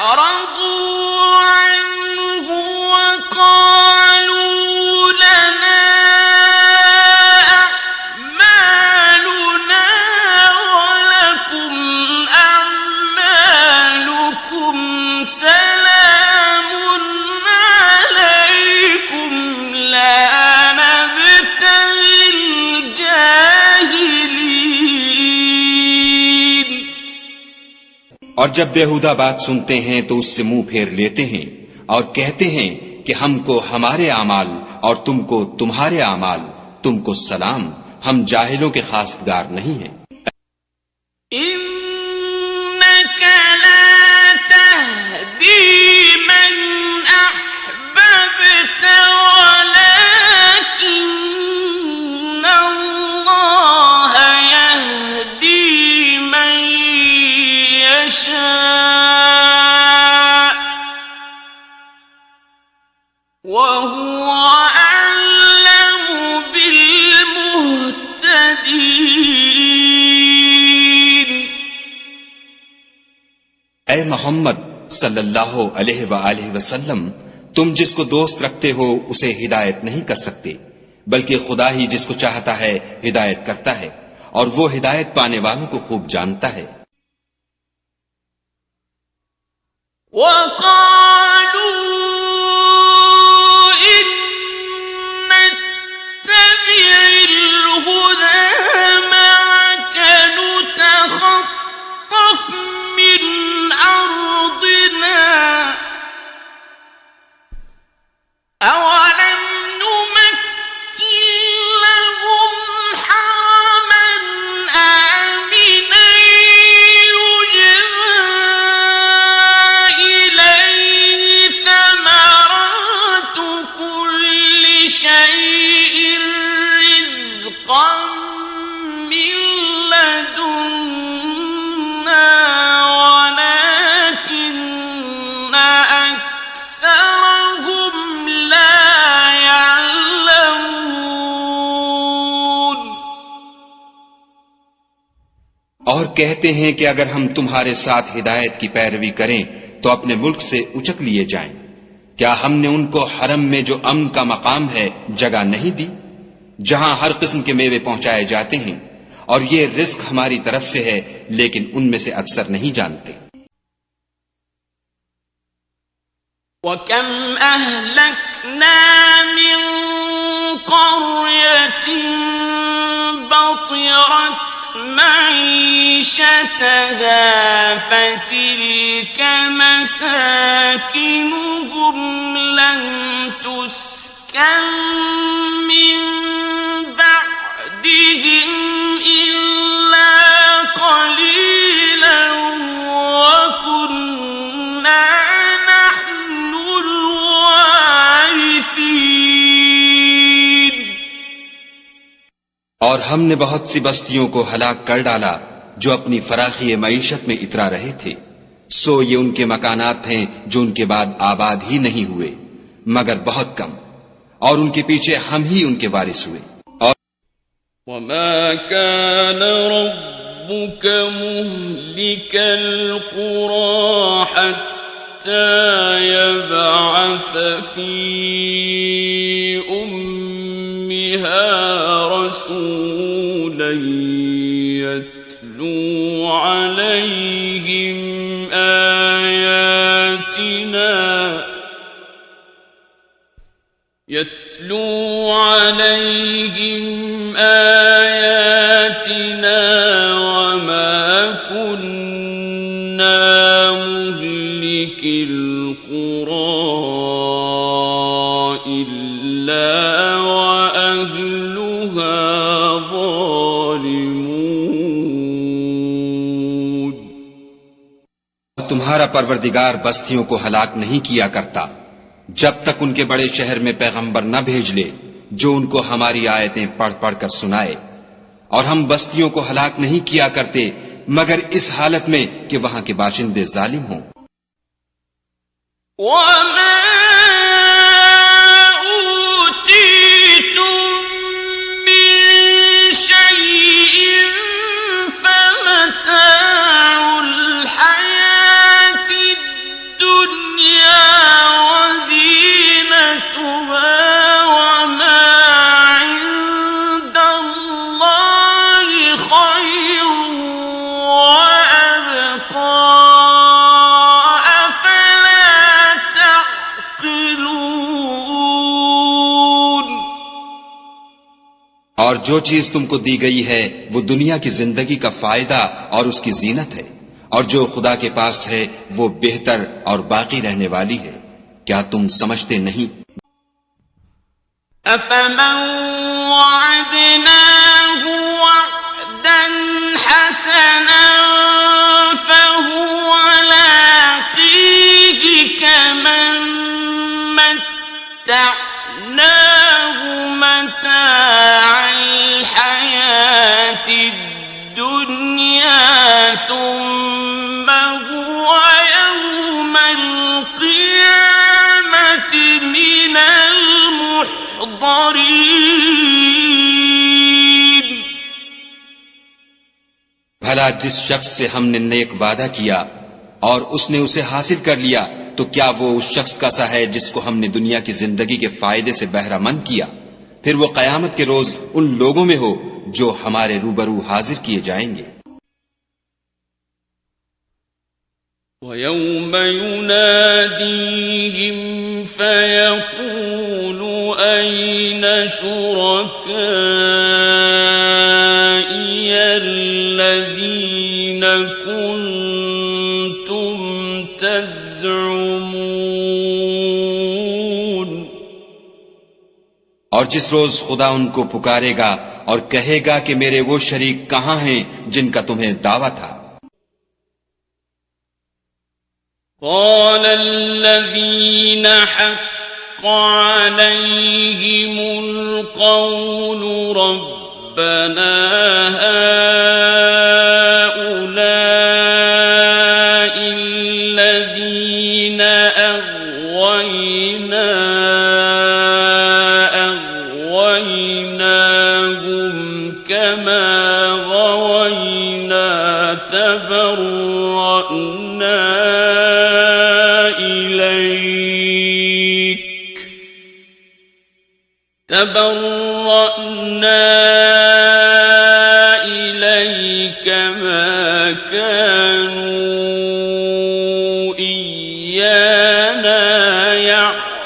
أَعْرَضُوا عَنْهُ وَقَالُوا لَنَا أَعْمَالُنَا وَلَكُمْ أَعْمَالُكُمْ سَلَامٌ عَلَيْكُمْ لَا نَبْتَغِي الْجَاهِلِينَ। और जब बेहुदा बात सुनते हैं तो उससे मुंह फेर लेते हैं और कहते हैं कि हमको हमारे आमाल और तुमको तुम्हारे आमाल, तुमको सलाम, हम जाहिलों के खास्तगार नहीं हैं। إِنَّكَ لَا تَهْدِي مَنْ أَحْبَبْتَ وَلَكِنَّ اللَّهَ يَهْدِي مَنْ يَشَاءُ وَهُوَ أَعْلَمُ بِالْمُهْتَدِينَ। ऐ मोहम्मद सल्लल्लाहु अलैहि वसल्लम, तुम जिसको दोस्त रखते हो उसे हिदायत नहीं कर सकते, बल्कि खुदा ही जिसको चाहता है हिदायत करता है और वो हिदायत पाने वालों को खूब जानता है। وَقَالُوا إِن نَّتَّبِعِ الْهُدَىٰ مَعَكَ نُتَخَطَّفْ مِنْ أَرْضِنَا أَوَلَمْ نُمَكِّن لَّهُمْ حَرَمًا آمِنًا يُجْبَىٰ إِلَيْهِ कहते हैं कि अगर हम तुम्हारे साथ हिदायत की पैरवी करें तो अपने मुल्क से उचक लिए जाएं। क्या हमने उनको हरम में जो अमन का मकाम है जगह नहीं दी, जहां हर किस्म के मेवे पहुंचाए जाते हैं, और ये रिज्क हमारी तरफ से है, लेकिन उनमें से अक्सर नहीं जानते। وَكَمْ أَهْلَكْنَا مِنْ قَرْيَةٍ بَطِرَتْ مَعِيشَتَهَا فَتِلْكَ مَسَاكِنُهُمْ لَمْ تُسْكَنْ مِنْ بَعْدِهِمْ إِلَّا قَلِيلًا وَكُنَّا نَحْنُ الْوَارِثِينَ। और हमने बहुत सी बस्तियों को हलाक कर डाला जो अपनी फराखी मईशत में इतरा रहे थे। सो ये उनके मकानात हैं जो उनके बाद आबाद ही नहीं हुए मगर बहुत कम, और उनके पीछे हम ही उनके वारिस हुए। और وَمَا كَانَ رَبُّكَ مُهْلِكَ الْقُرَى حَتَّى يَبْعَثَ فِي أُمِّهَا رَسُولًا يَتْلُو عَلَيْهِمْ آيَاتِنَا وَمَا كُنَّا مُهْلِكِي الْقُرَى إِلَّا وَأَهْلُهَا ظَالِمُونَ۔ तुम्हारा परवरदिगार बस्तियों को हलाक नहीं किया करता जब तक उनके बड़े शहर में पैगंबर न भेज ले जो उनको हमारी आयतें पढ़ पढ़ कर सुनाए, और हम बस्तियों को हलाक नहीं किया करते मगर इस हालत में कि वहां के बाशिंदे जालिम हों। और जो चीज तुमको दी गई है वो दुनिया की जिंदगी का फायदा और उसकी जीनत है, और जो खुदा के पास है वो बेहतर और बाकी रहने वाली है। क्या तुम समझते नहीं? أَفَمَنْ وَعَدْنَاهُ وَعْدًا حَسَنًا فَهُوَ لَاقِيهِ كَمَنْ مَتَّعْنَاهُ مَتَاعَ الْحَيَاةِ الدُّنْيَا ثُمَّ هُوَ يَوْمَ الْقِيَامَةِ مِنَ الْمُحْضَرِينَ۔ भला जिस शख्स से हमने नेक वादा किया और उसने उसे हासिल कर लिया, तो क्या वो उस शख्स का सा है जिसको हमने दुनिया की जिंदगी के फायदे से बहरामंद किया? फिर वो कयामत के रोज उन लोगों में हो जो हमारे रूबरू हाजिर किए जाएंगे। وَيَوْمَ يُنَادِيهِمْ فَيَقُولُ أَيْنَ شُرَكَائِيَ الَّذِينَ كُنتُمْ تَزْعُمُونَ। और जिस रोज खुदा उनको पुकारेगा और कहेगा कि मेरे वो शरीक कहां हैं जिनका तुम्हें दावा था। قَالَ الَّذِينَ حَقَّ عَلَيْهِمُ الْقَوْلُ رَبَّنَا هَؤُلَاءِ الَّذِينَ أَغْوَيْنَاهُمْ كَمَا غَوَيْنَا تبرأنا إليك ما كانوا إيانا يعبدون.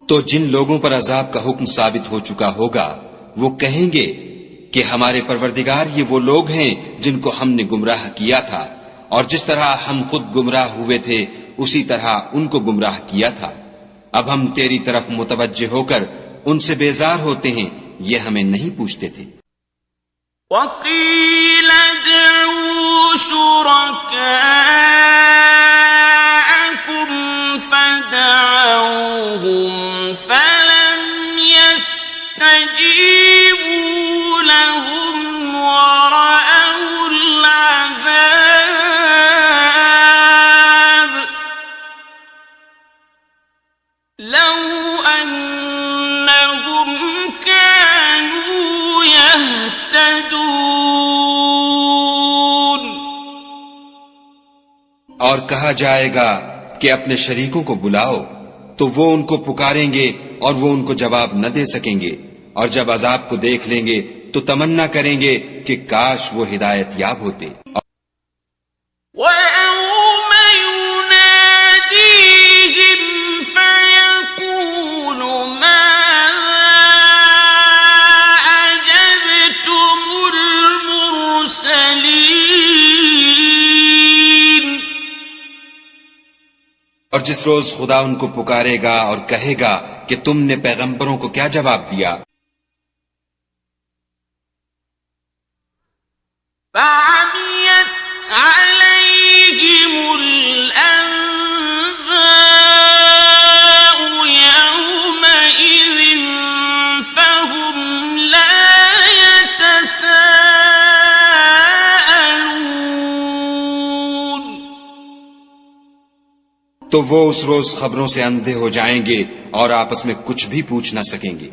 तो जिन लोगों पर अजाब का हुक्म साबित हो चुका होगा वो कहेंगे कि हमारे परवरदिगार ये वो लोग हैं जिनको हमने गुमराह किया था, और जिस तरह हम खुद गुमराह हुए थे उसी तरह उनको गुमराह किया था. अब हम तेरी तरफ मुतवज्जे होकर उनसे बेजार होते हैं, ये हमें नहीं पूछते थे. وَقِيلَ ادْعُوا شُرَكَاءَكُمْ فَدَعَوْهُمْ فَلَمْ يَسْتَجِيبُوا لَهُمْ وَرَأَوُا الْعَذَابَ لَوْ أَنَّهُمْ كَانُوا يَهْتَدُونَ. और कहा जाएगा कि अपने शरीकों को बुलाओ, तो वो उनको पुकारेंगे और वो उनको जवाब न दे सकेंगे, और जब अजाब को देख लेंगे तो तमन्ना करेंगे कि काश वो हिदायत याब होते. وَيَوْمَ يُنَادِيهِمْ فَيَقُولُ مَاذَا أَجَبْتُمُ الْمُرْسَلِينَ. और जिस रोज खुदा उनको पुकारेगा और कहेगा कि तुमने पैगंबरों को क्या जवाब दिया. فَعَمِيَتْ عَلَيْهِمُ الْأَنبَاءُ يَوْمَئِذٍ فَهُمْ لَا يَتَسَاءَلُونَ. तो वो उस रोज खबरों से अंधे हो जाएंगे और आपस में कुछ भी पूछ न सकेंगे.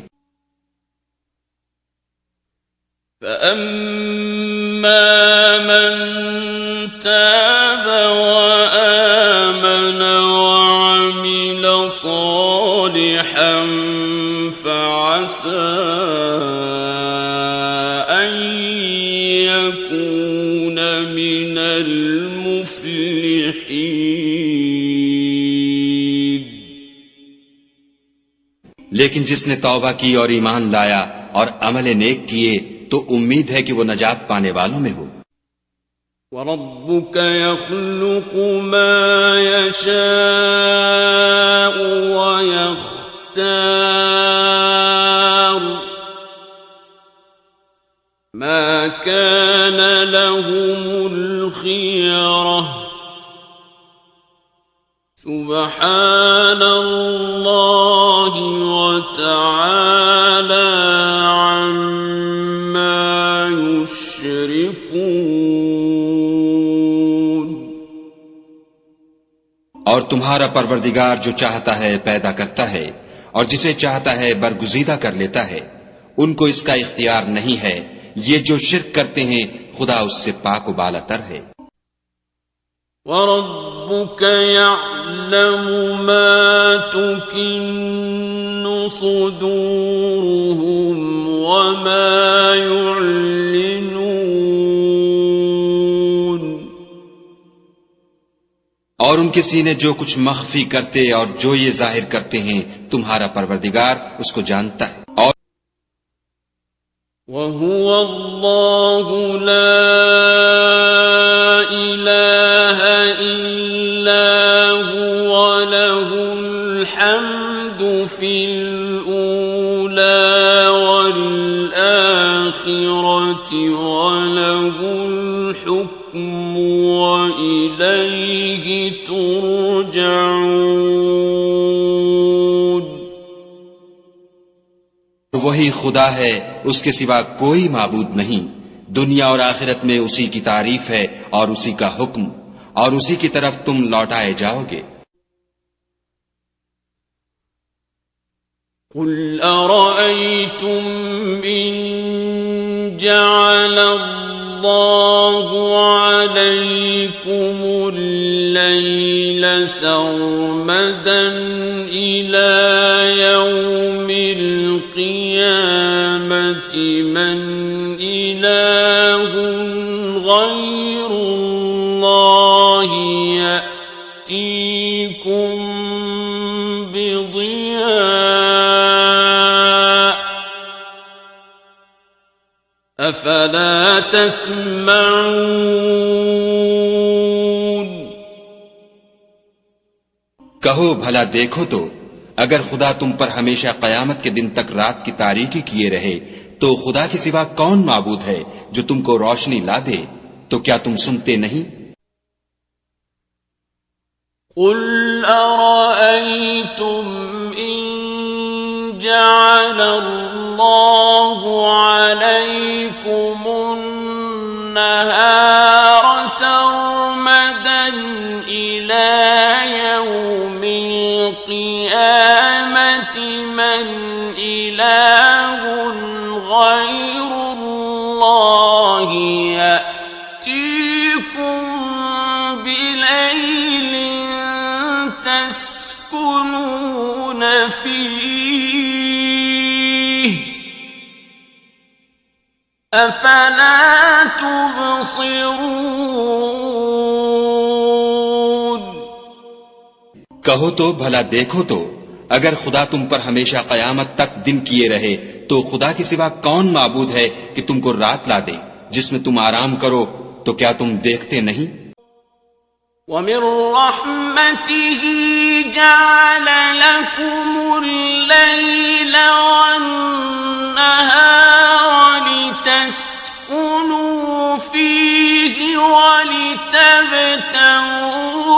فَأَمَّا مَن تَابَ وَآمَنَ وَعَمِلَ صَالِحًا فَعَسَىٰ أَن يَكُونَ مِنَ الْمُفْلِحِينَ. लेकिन जिसने तौबा की और ईमान लाया और अमल नेक किए तो उम्मीद है कि वो नजात पाने वालों में हो. وَرَبُّكَ يَخْلُقُ مَا يَشَاءُ وَيَخْتَارُ مَا كَانَ لَهُمُ الْخِيَرَةُ سُبْحَانَ اللَّهِ وَتَعَالَى عَمَّا يُشْرِكُونَ. और तुम्हारा परवरदिगार जो चाहता है पैदा करता है और जिसे चाहता है बरगुजीदा कर लेता है. उनको इसका इख्तियार नहीं है. ये जो शिर्क करते हैं खुदा उससे पाक व बालातर है. وَرَبُّكَ يَعْلَمُ مَا تُكِنُّ صُدُورُهُمْ وَمَا يُعْلِنُونَ. और उनके सीने जो कुछ मख्फी करते और जो ये जाहिर करते हैं तुम्हारा परवरदिगार उसको जानता है. और وَهُوَ اللَّهُ لَا إِلَٰهَ إِلَّا هُوَ لَهُ الْحَمْدُ فِي الْأُولَىٰ وَالْآخِرَةِ وَلَهُ الْحُكْمُ وَإِلَيْهِ تُرْجَعُونَ. वही खुदा है, उसके सिवा कोई माबूद नहीं. दुनिया और आखिरत में उसी की तारीफ है और उसी का हुक्म, और उसी की तरफ तुम लौटाए जाओगे. قُلْ أَرَأَيْتُمْ إِن جعل الله عليكم الليل سرمدا إلى يوم القيامة من إله غير الله يأتيكم بضياء أفلا تسمعون कहो भला देखो तो अगर खुदा तुम पर हमेशा कयामत के दिन तक रात की तारीकी किए रहे तो खुदा के सिवा कौन माबूद है जो तुमको रोशनी ला दे, तो क्या तुम सुनते नहीं? قل أرأيتم إن جعل الله عليكم النهار سرمدا إلى يوم القيامة من إله غير الله يأتيكم بليل تسكنون فيه أفلا تبصرون कहो तो भला देखो तो अगर खुदा तुम पर हमेशा कयामत तक दिन किए रहे तो खुदा के सिवा कौन माबूद है कि तुमको रात ला दे जिसमें तुम आराम करो, तो क्या तुम देखते नहीं? ومن رحمته جعل لكم الليل والنهار لتسكنوا فيه ولتبتغوا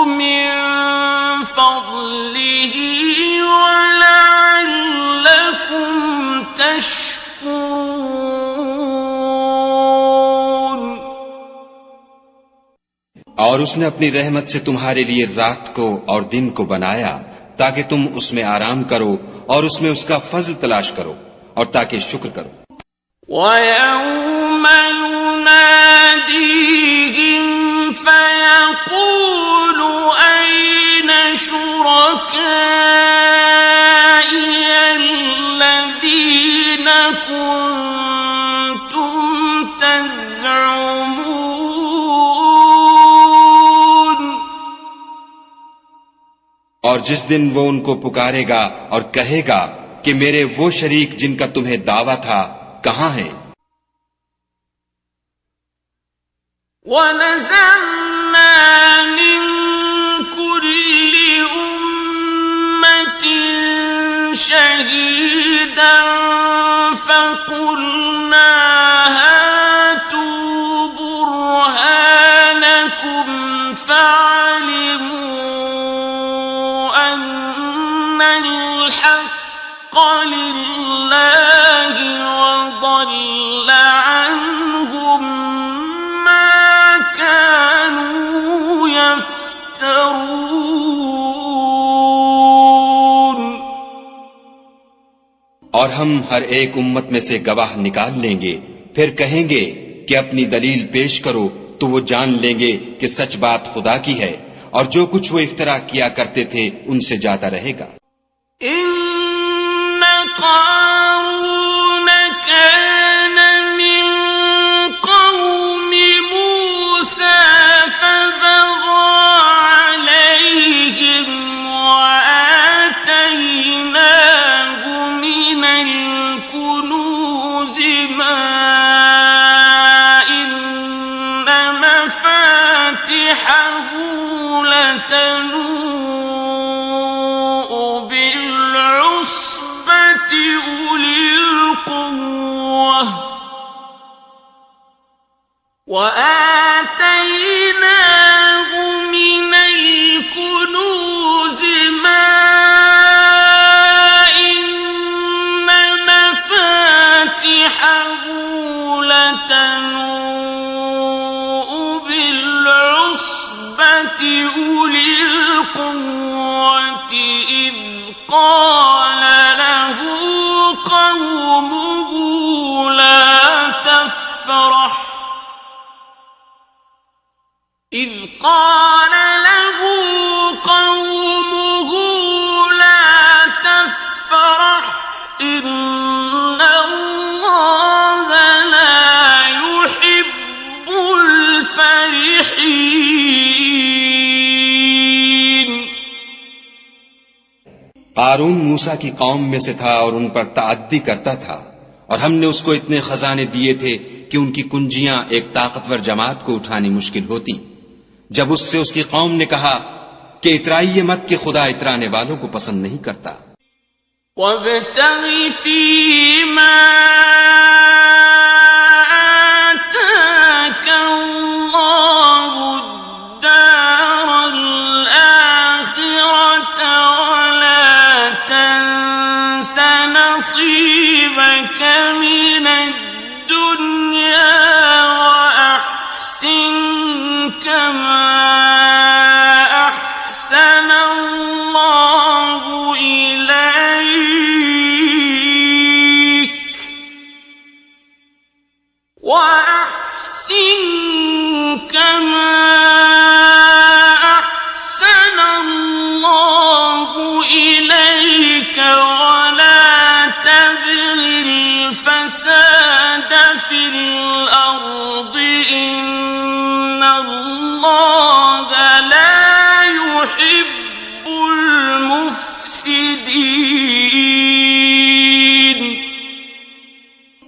من فضله ولعلكم تشكرون और उसने अपनी रहमत से तुम्हारे लिए रात को और दिन को बनाया ताकि तुम उसमें आराम करो और उसमें उसका फजल तलाश करो और ताकि शुक्र करो। وَيَوْمَ يُنَادِيهِمْ فَيَقُولُ أَيْنَ شُرَكَائِيَ الَّذِينَ كُنتُمْ تَزْعُمُونَ और जिस दिन वो उनको पुकारेगा और कहेगा कि मेरे वो शरीक जिनका तुम्हें दावा था कहाँ है? وَنَزَعْنَا مِن كُلِّ أُمَّةٍ شَهِيدًا فَقُلْنَا هَاتُوا بُرْهَانَكُمْ فَعَلِمُوا أَنَّ الْحَقَّ لِلَّهِ وَضَلَّ عَنْهُمْ مَا كَانُوا يَفْتَرُونَ और हम हर एक उम्मत में से गवाह निकाल लेंगे, फिर कहेंगे कि अपनी दलील पेश करो, तो वो जान लेंगे कि सच बात खुदा की है और जो कुछ वो इफ्तरा किया करते थे उनसे ज्यादा रहेगा। إِنَّ قَارُونَ كَانَ مِن قَوْمِ مُوسَى فَبَغَى عَلَيْهِمْ وَآتَيْنَاهُ مِنَ الْكُنُوزِ مَا إِنَّ مَفَاتِحَهُ لَتَنُوءُ بِالْعُصْبَةِ أُولِي الْقُوَّةِ وَآتَيْنَاهُ مِنَ الْكُنُوزِ مَا إِنَّ مَفَاتِحَهُ لَتَنُوءُ بِالْعُصْبَةِ أُولِي الْقُوَّةِ إِذْ قَالَ لَهُ قَوْمُهُ لَا تَفْرَحْ إذ قال له قومه لا تفرح إن الله لا يحب الفرحين। कारून मूसा की कौम में से था और उन पर ताअद्दी करता था, और हमने उसको इतने खजाने दिए थे कि उनकी कुंजियां एक ताकतवर जमात को उठानी मुश्किल होती। जब उससे उसकी कौम ने कहा कि इतराइए मत कि खुदा इतराने वालों को पसंद नहीं करता। वब्तग़ फ़ीमा आताक अल्लाहु द्दारल आखिरत वला तंस नसीबक मिनद दुनिया वअहसिन कमा أحسن الله إليك وأحسن كما أحسن الله إليك ولا تبغ الفساد في الأرض إن الله لا يحب المفسدين।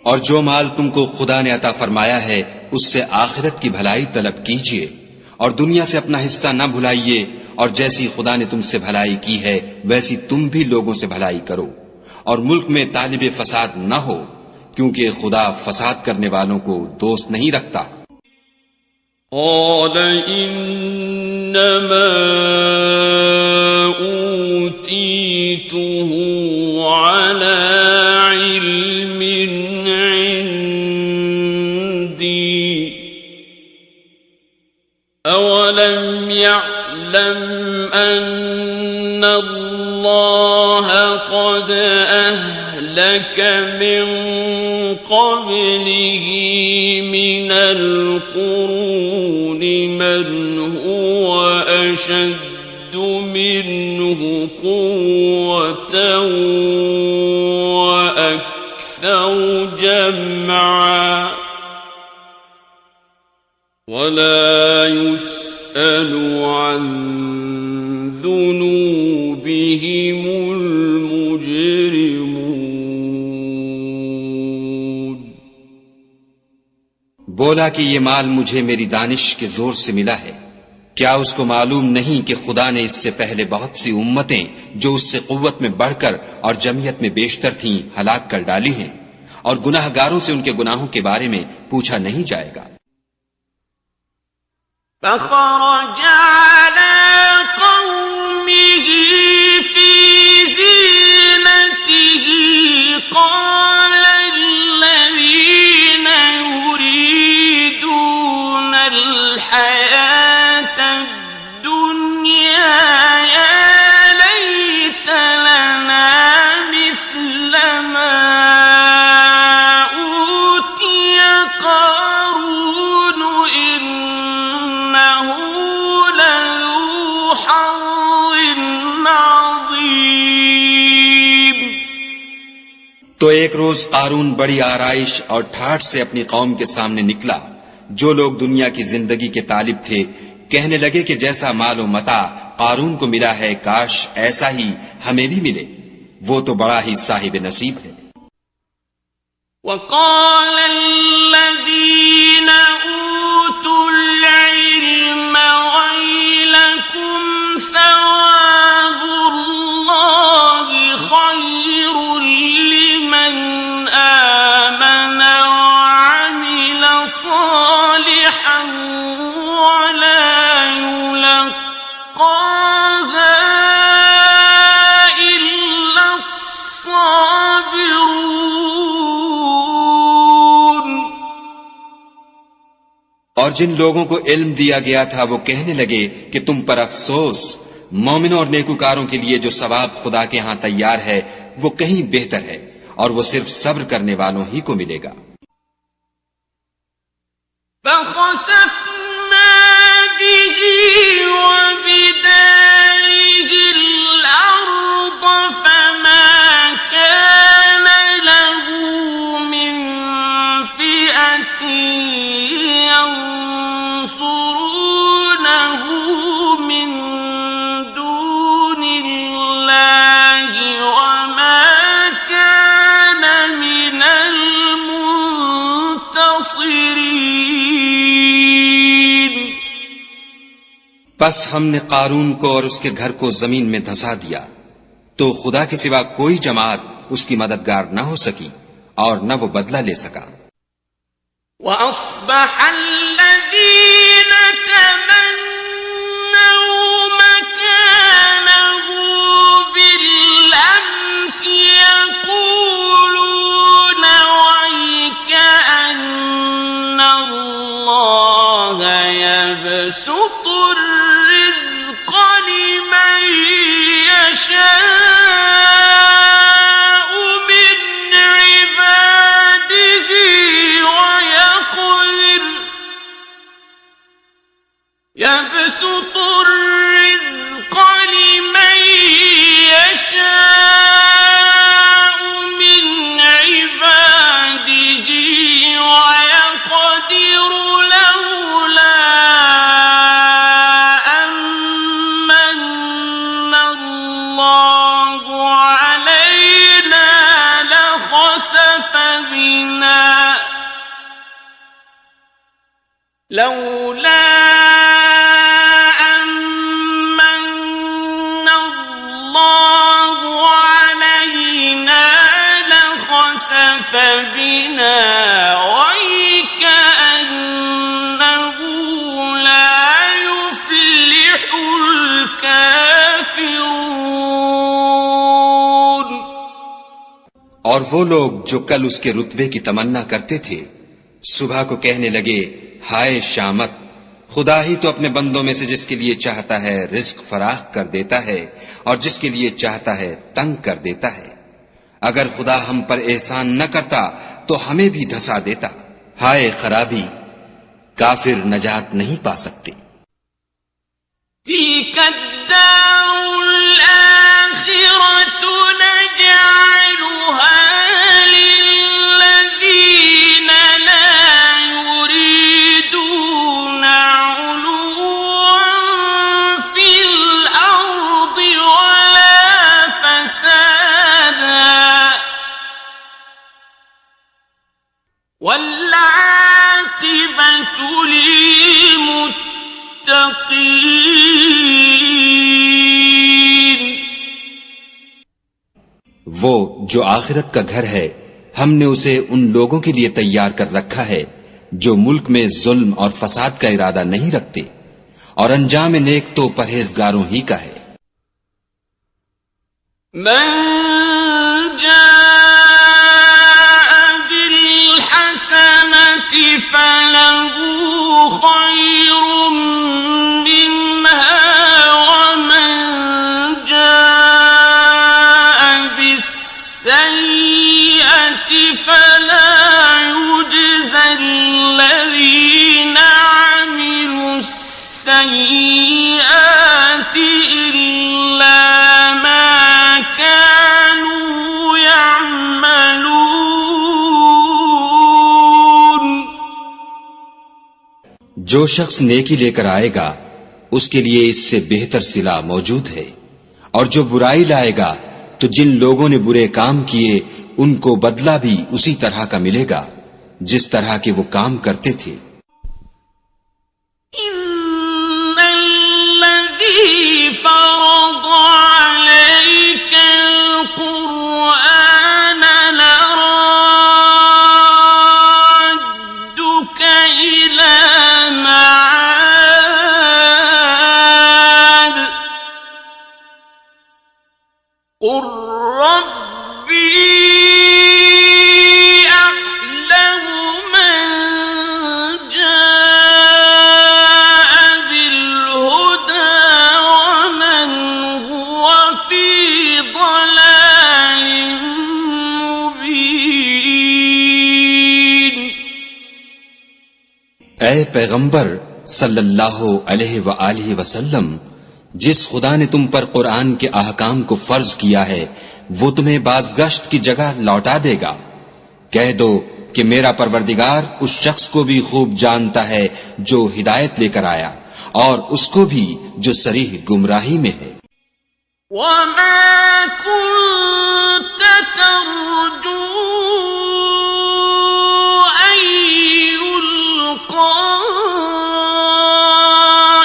और जो माल तुमको खुदा ने अता फरमाया है उससे आखिरत की भलाई तलब कीजिए और दुनिया से अपना हिस्सा न भुलाइए, और जैसी खुदा ने तुमसे भलाई की है वैसी तुम भी लोगों से भलाई करो, और मुल्क में तालिब फसाद न हो, क्योंकि खुदा फसाद करने वालों को दोस्त नहीं रखता। قال إنما أوتيته على علم عندي أولم يعلم أن الله قد أهلك من قبله من القرون من هو أشد منه قوة وأكثر جمعا ولا يسأل عن ذنوبهم المجرمون। बोला कि ये माल मुझे मेरी दानिश के जोर से मिला है। क्या उसको मालूम नहीं कि खुदा ने इससे पहले बहुत सी उम्मतें जो उससे कुव्वत में बढ़कर और जमीयत में बेशतर थीं हलाक कर डाली हैं, और गुनाहगारों से उनके गुनाहों के बारे में पूछा नहीं जाएगा। فخرج على قومه في زينته قال الذين يريدون الحياة الدنيا يا ليت لنا مثل ما أوتي قارون إنه لذو حظ عظيم। तो एक रोज कारून बड़ी आराइश और ठाठ से अपनी कौम के सामने निकला। जो लोग दुनिया की जिंदगी के तालिब थे कहने लगे कि जैसा मालो मता कारून को मिला है काश ऐसा ही हमें भी मिले, वो तो बड़ा ही साहिब नसीब है। وقال الذين أوتوا العلم ويلكم ثواب الله خير لمن آمن وعمل صالحا ولا يلقاها إلا الصابرون। और जिन लोगों को इल्म दिया गया था वो कहने लगे कि तुम पर अफसोस, मोमिनों और नेकुकारों के लिए जो सवाब खुदा के यहाँ तैयार है वो कहीं बेहतर है, और वो सिर्फ सब्र करने वालों ही को मिलेगा। فخسفنا به बस हमने कारून को और उसके घर को जमीन में धंसा दिया, तो खुदा के सिवा कोई जमात उसकी मददगार न हो सकी और न वो बदला ले सका। يبسط الرزق لمن يشاء من عباده ويقدر لولا أمن الله علينا لخسف بنا لولا فبنا وكأنه لا يفلح الكافرون। और वो लोग जो कल उसके रुतबे की तमन्ना करते थे, सुबह को कहने लगे, हाय शामत, खुदा ही तो अपने बंदों में से जिसके लिए चाहता है रिज्क फराख कर देता है और जिसके लिए चाहता है तंग कर देता है। अगर खुदा हम पर एहसान न करता तो हमें भी धंसा देता। हाय खराबी, काफिर नजात नहीं पा सकते। والعاقبة للمتقين। वो जो आखिरत का घर है, हमने उसे उन लोगों के लिए तैयार कर रखा है जो मुल्क में जुल्म और फसाद का इरादा नहीं रखते, और अंजाम नेक तो परहेजगारों ही का है। فله خير منها ومن جاء بالسيئة فلا يجزى الذين عملوا السيئات إلا ما كانوا يعملون। जो शख्स नेकी लेकर आएगा उसके लिए इससे बेहतर सिला मौजूद है, और जो बुराई लाएगा तो जिन लोगों ने बुरे काम किए उनको बदला भी उसी तरह का मिलेगा जिस तरह के वो काम करते थे। ऐ पैगंबर सल्लल्लाहु अलैहि व आलिहि वसल्लम, जिस खुदा ने तुम पर कुरान के अहकाम को फर्ज किया है वो तुम्हें बाज़गश्त की जगह लौटा देगा। कह दो कि मेरा परवरदिगार उस शख्स को भी खूब जानता है जो हिदायत लेकर आया, और उसको भी जो सरीह गुमराही में है।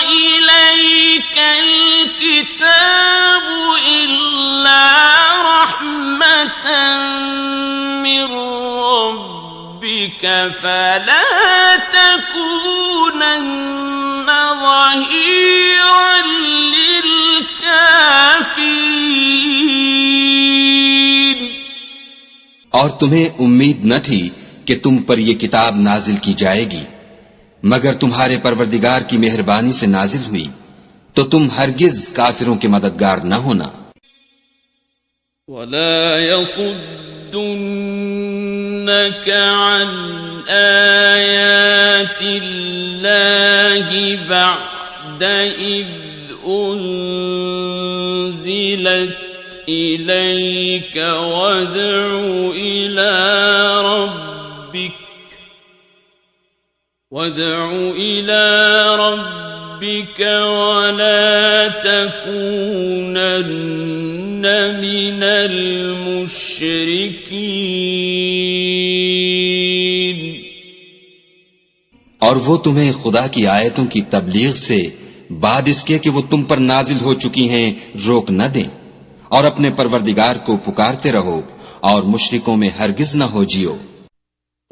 إليه فلا تكونن ظهيرا للكافرين और तुम्हें उम्मीद न थी कि तुम पर यह किताब नाजिल की जाएगी मगर तुम्हारे परवरदिगार की मेहरबानी से नाजिल हुई तो तुम हरगिज काफिरों के मददगार न होना। वला यसुद्दुन्नक अन आयातिल्लाहि बअद इज़ उन्ज़िलत इलैक वद'u इला रब्बिक वला तकूनन्न मिनल मुश्रिकीन। और वो तुम्हें खुदा की आयतों की तबलीग से बाद इसके कि वो तुम पर नाजिल हो चुकी हैं रोक न दें और अपने परवरदिगार को पुकारते रहो और मुशरिकों में हरगिज न हो जियो।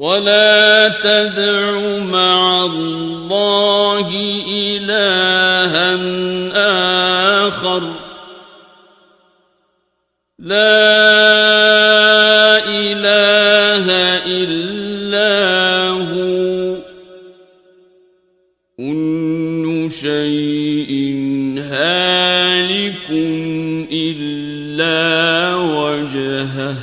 वला तद'ु मअल्लाहि इलाहन आखर ला इलाहा इल्ला हु कुल्लु शैइन हालिकुन इल्ला वजहह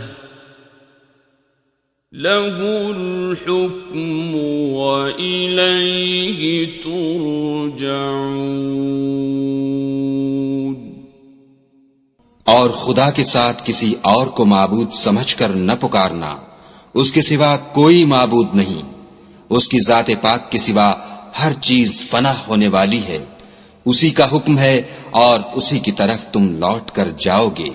लहुल हुक्मु व इलैहि तुरजऊन। और खुदा के साथ किसी और को माबूद समझकर न पुकारना, उसके सिवा कोई माबूद नहीं। उसकी ज़ात पाक के सिवा हर चीज फना होने वाली है। उसी का हुक्म है और उसी की तरफ तुम लौट कर जाओगे।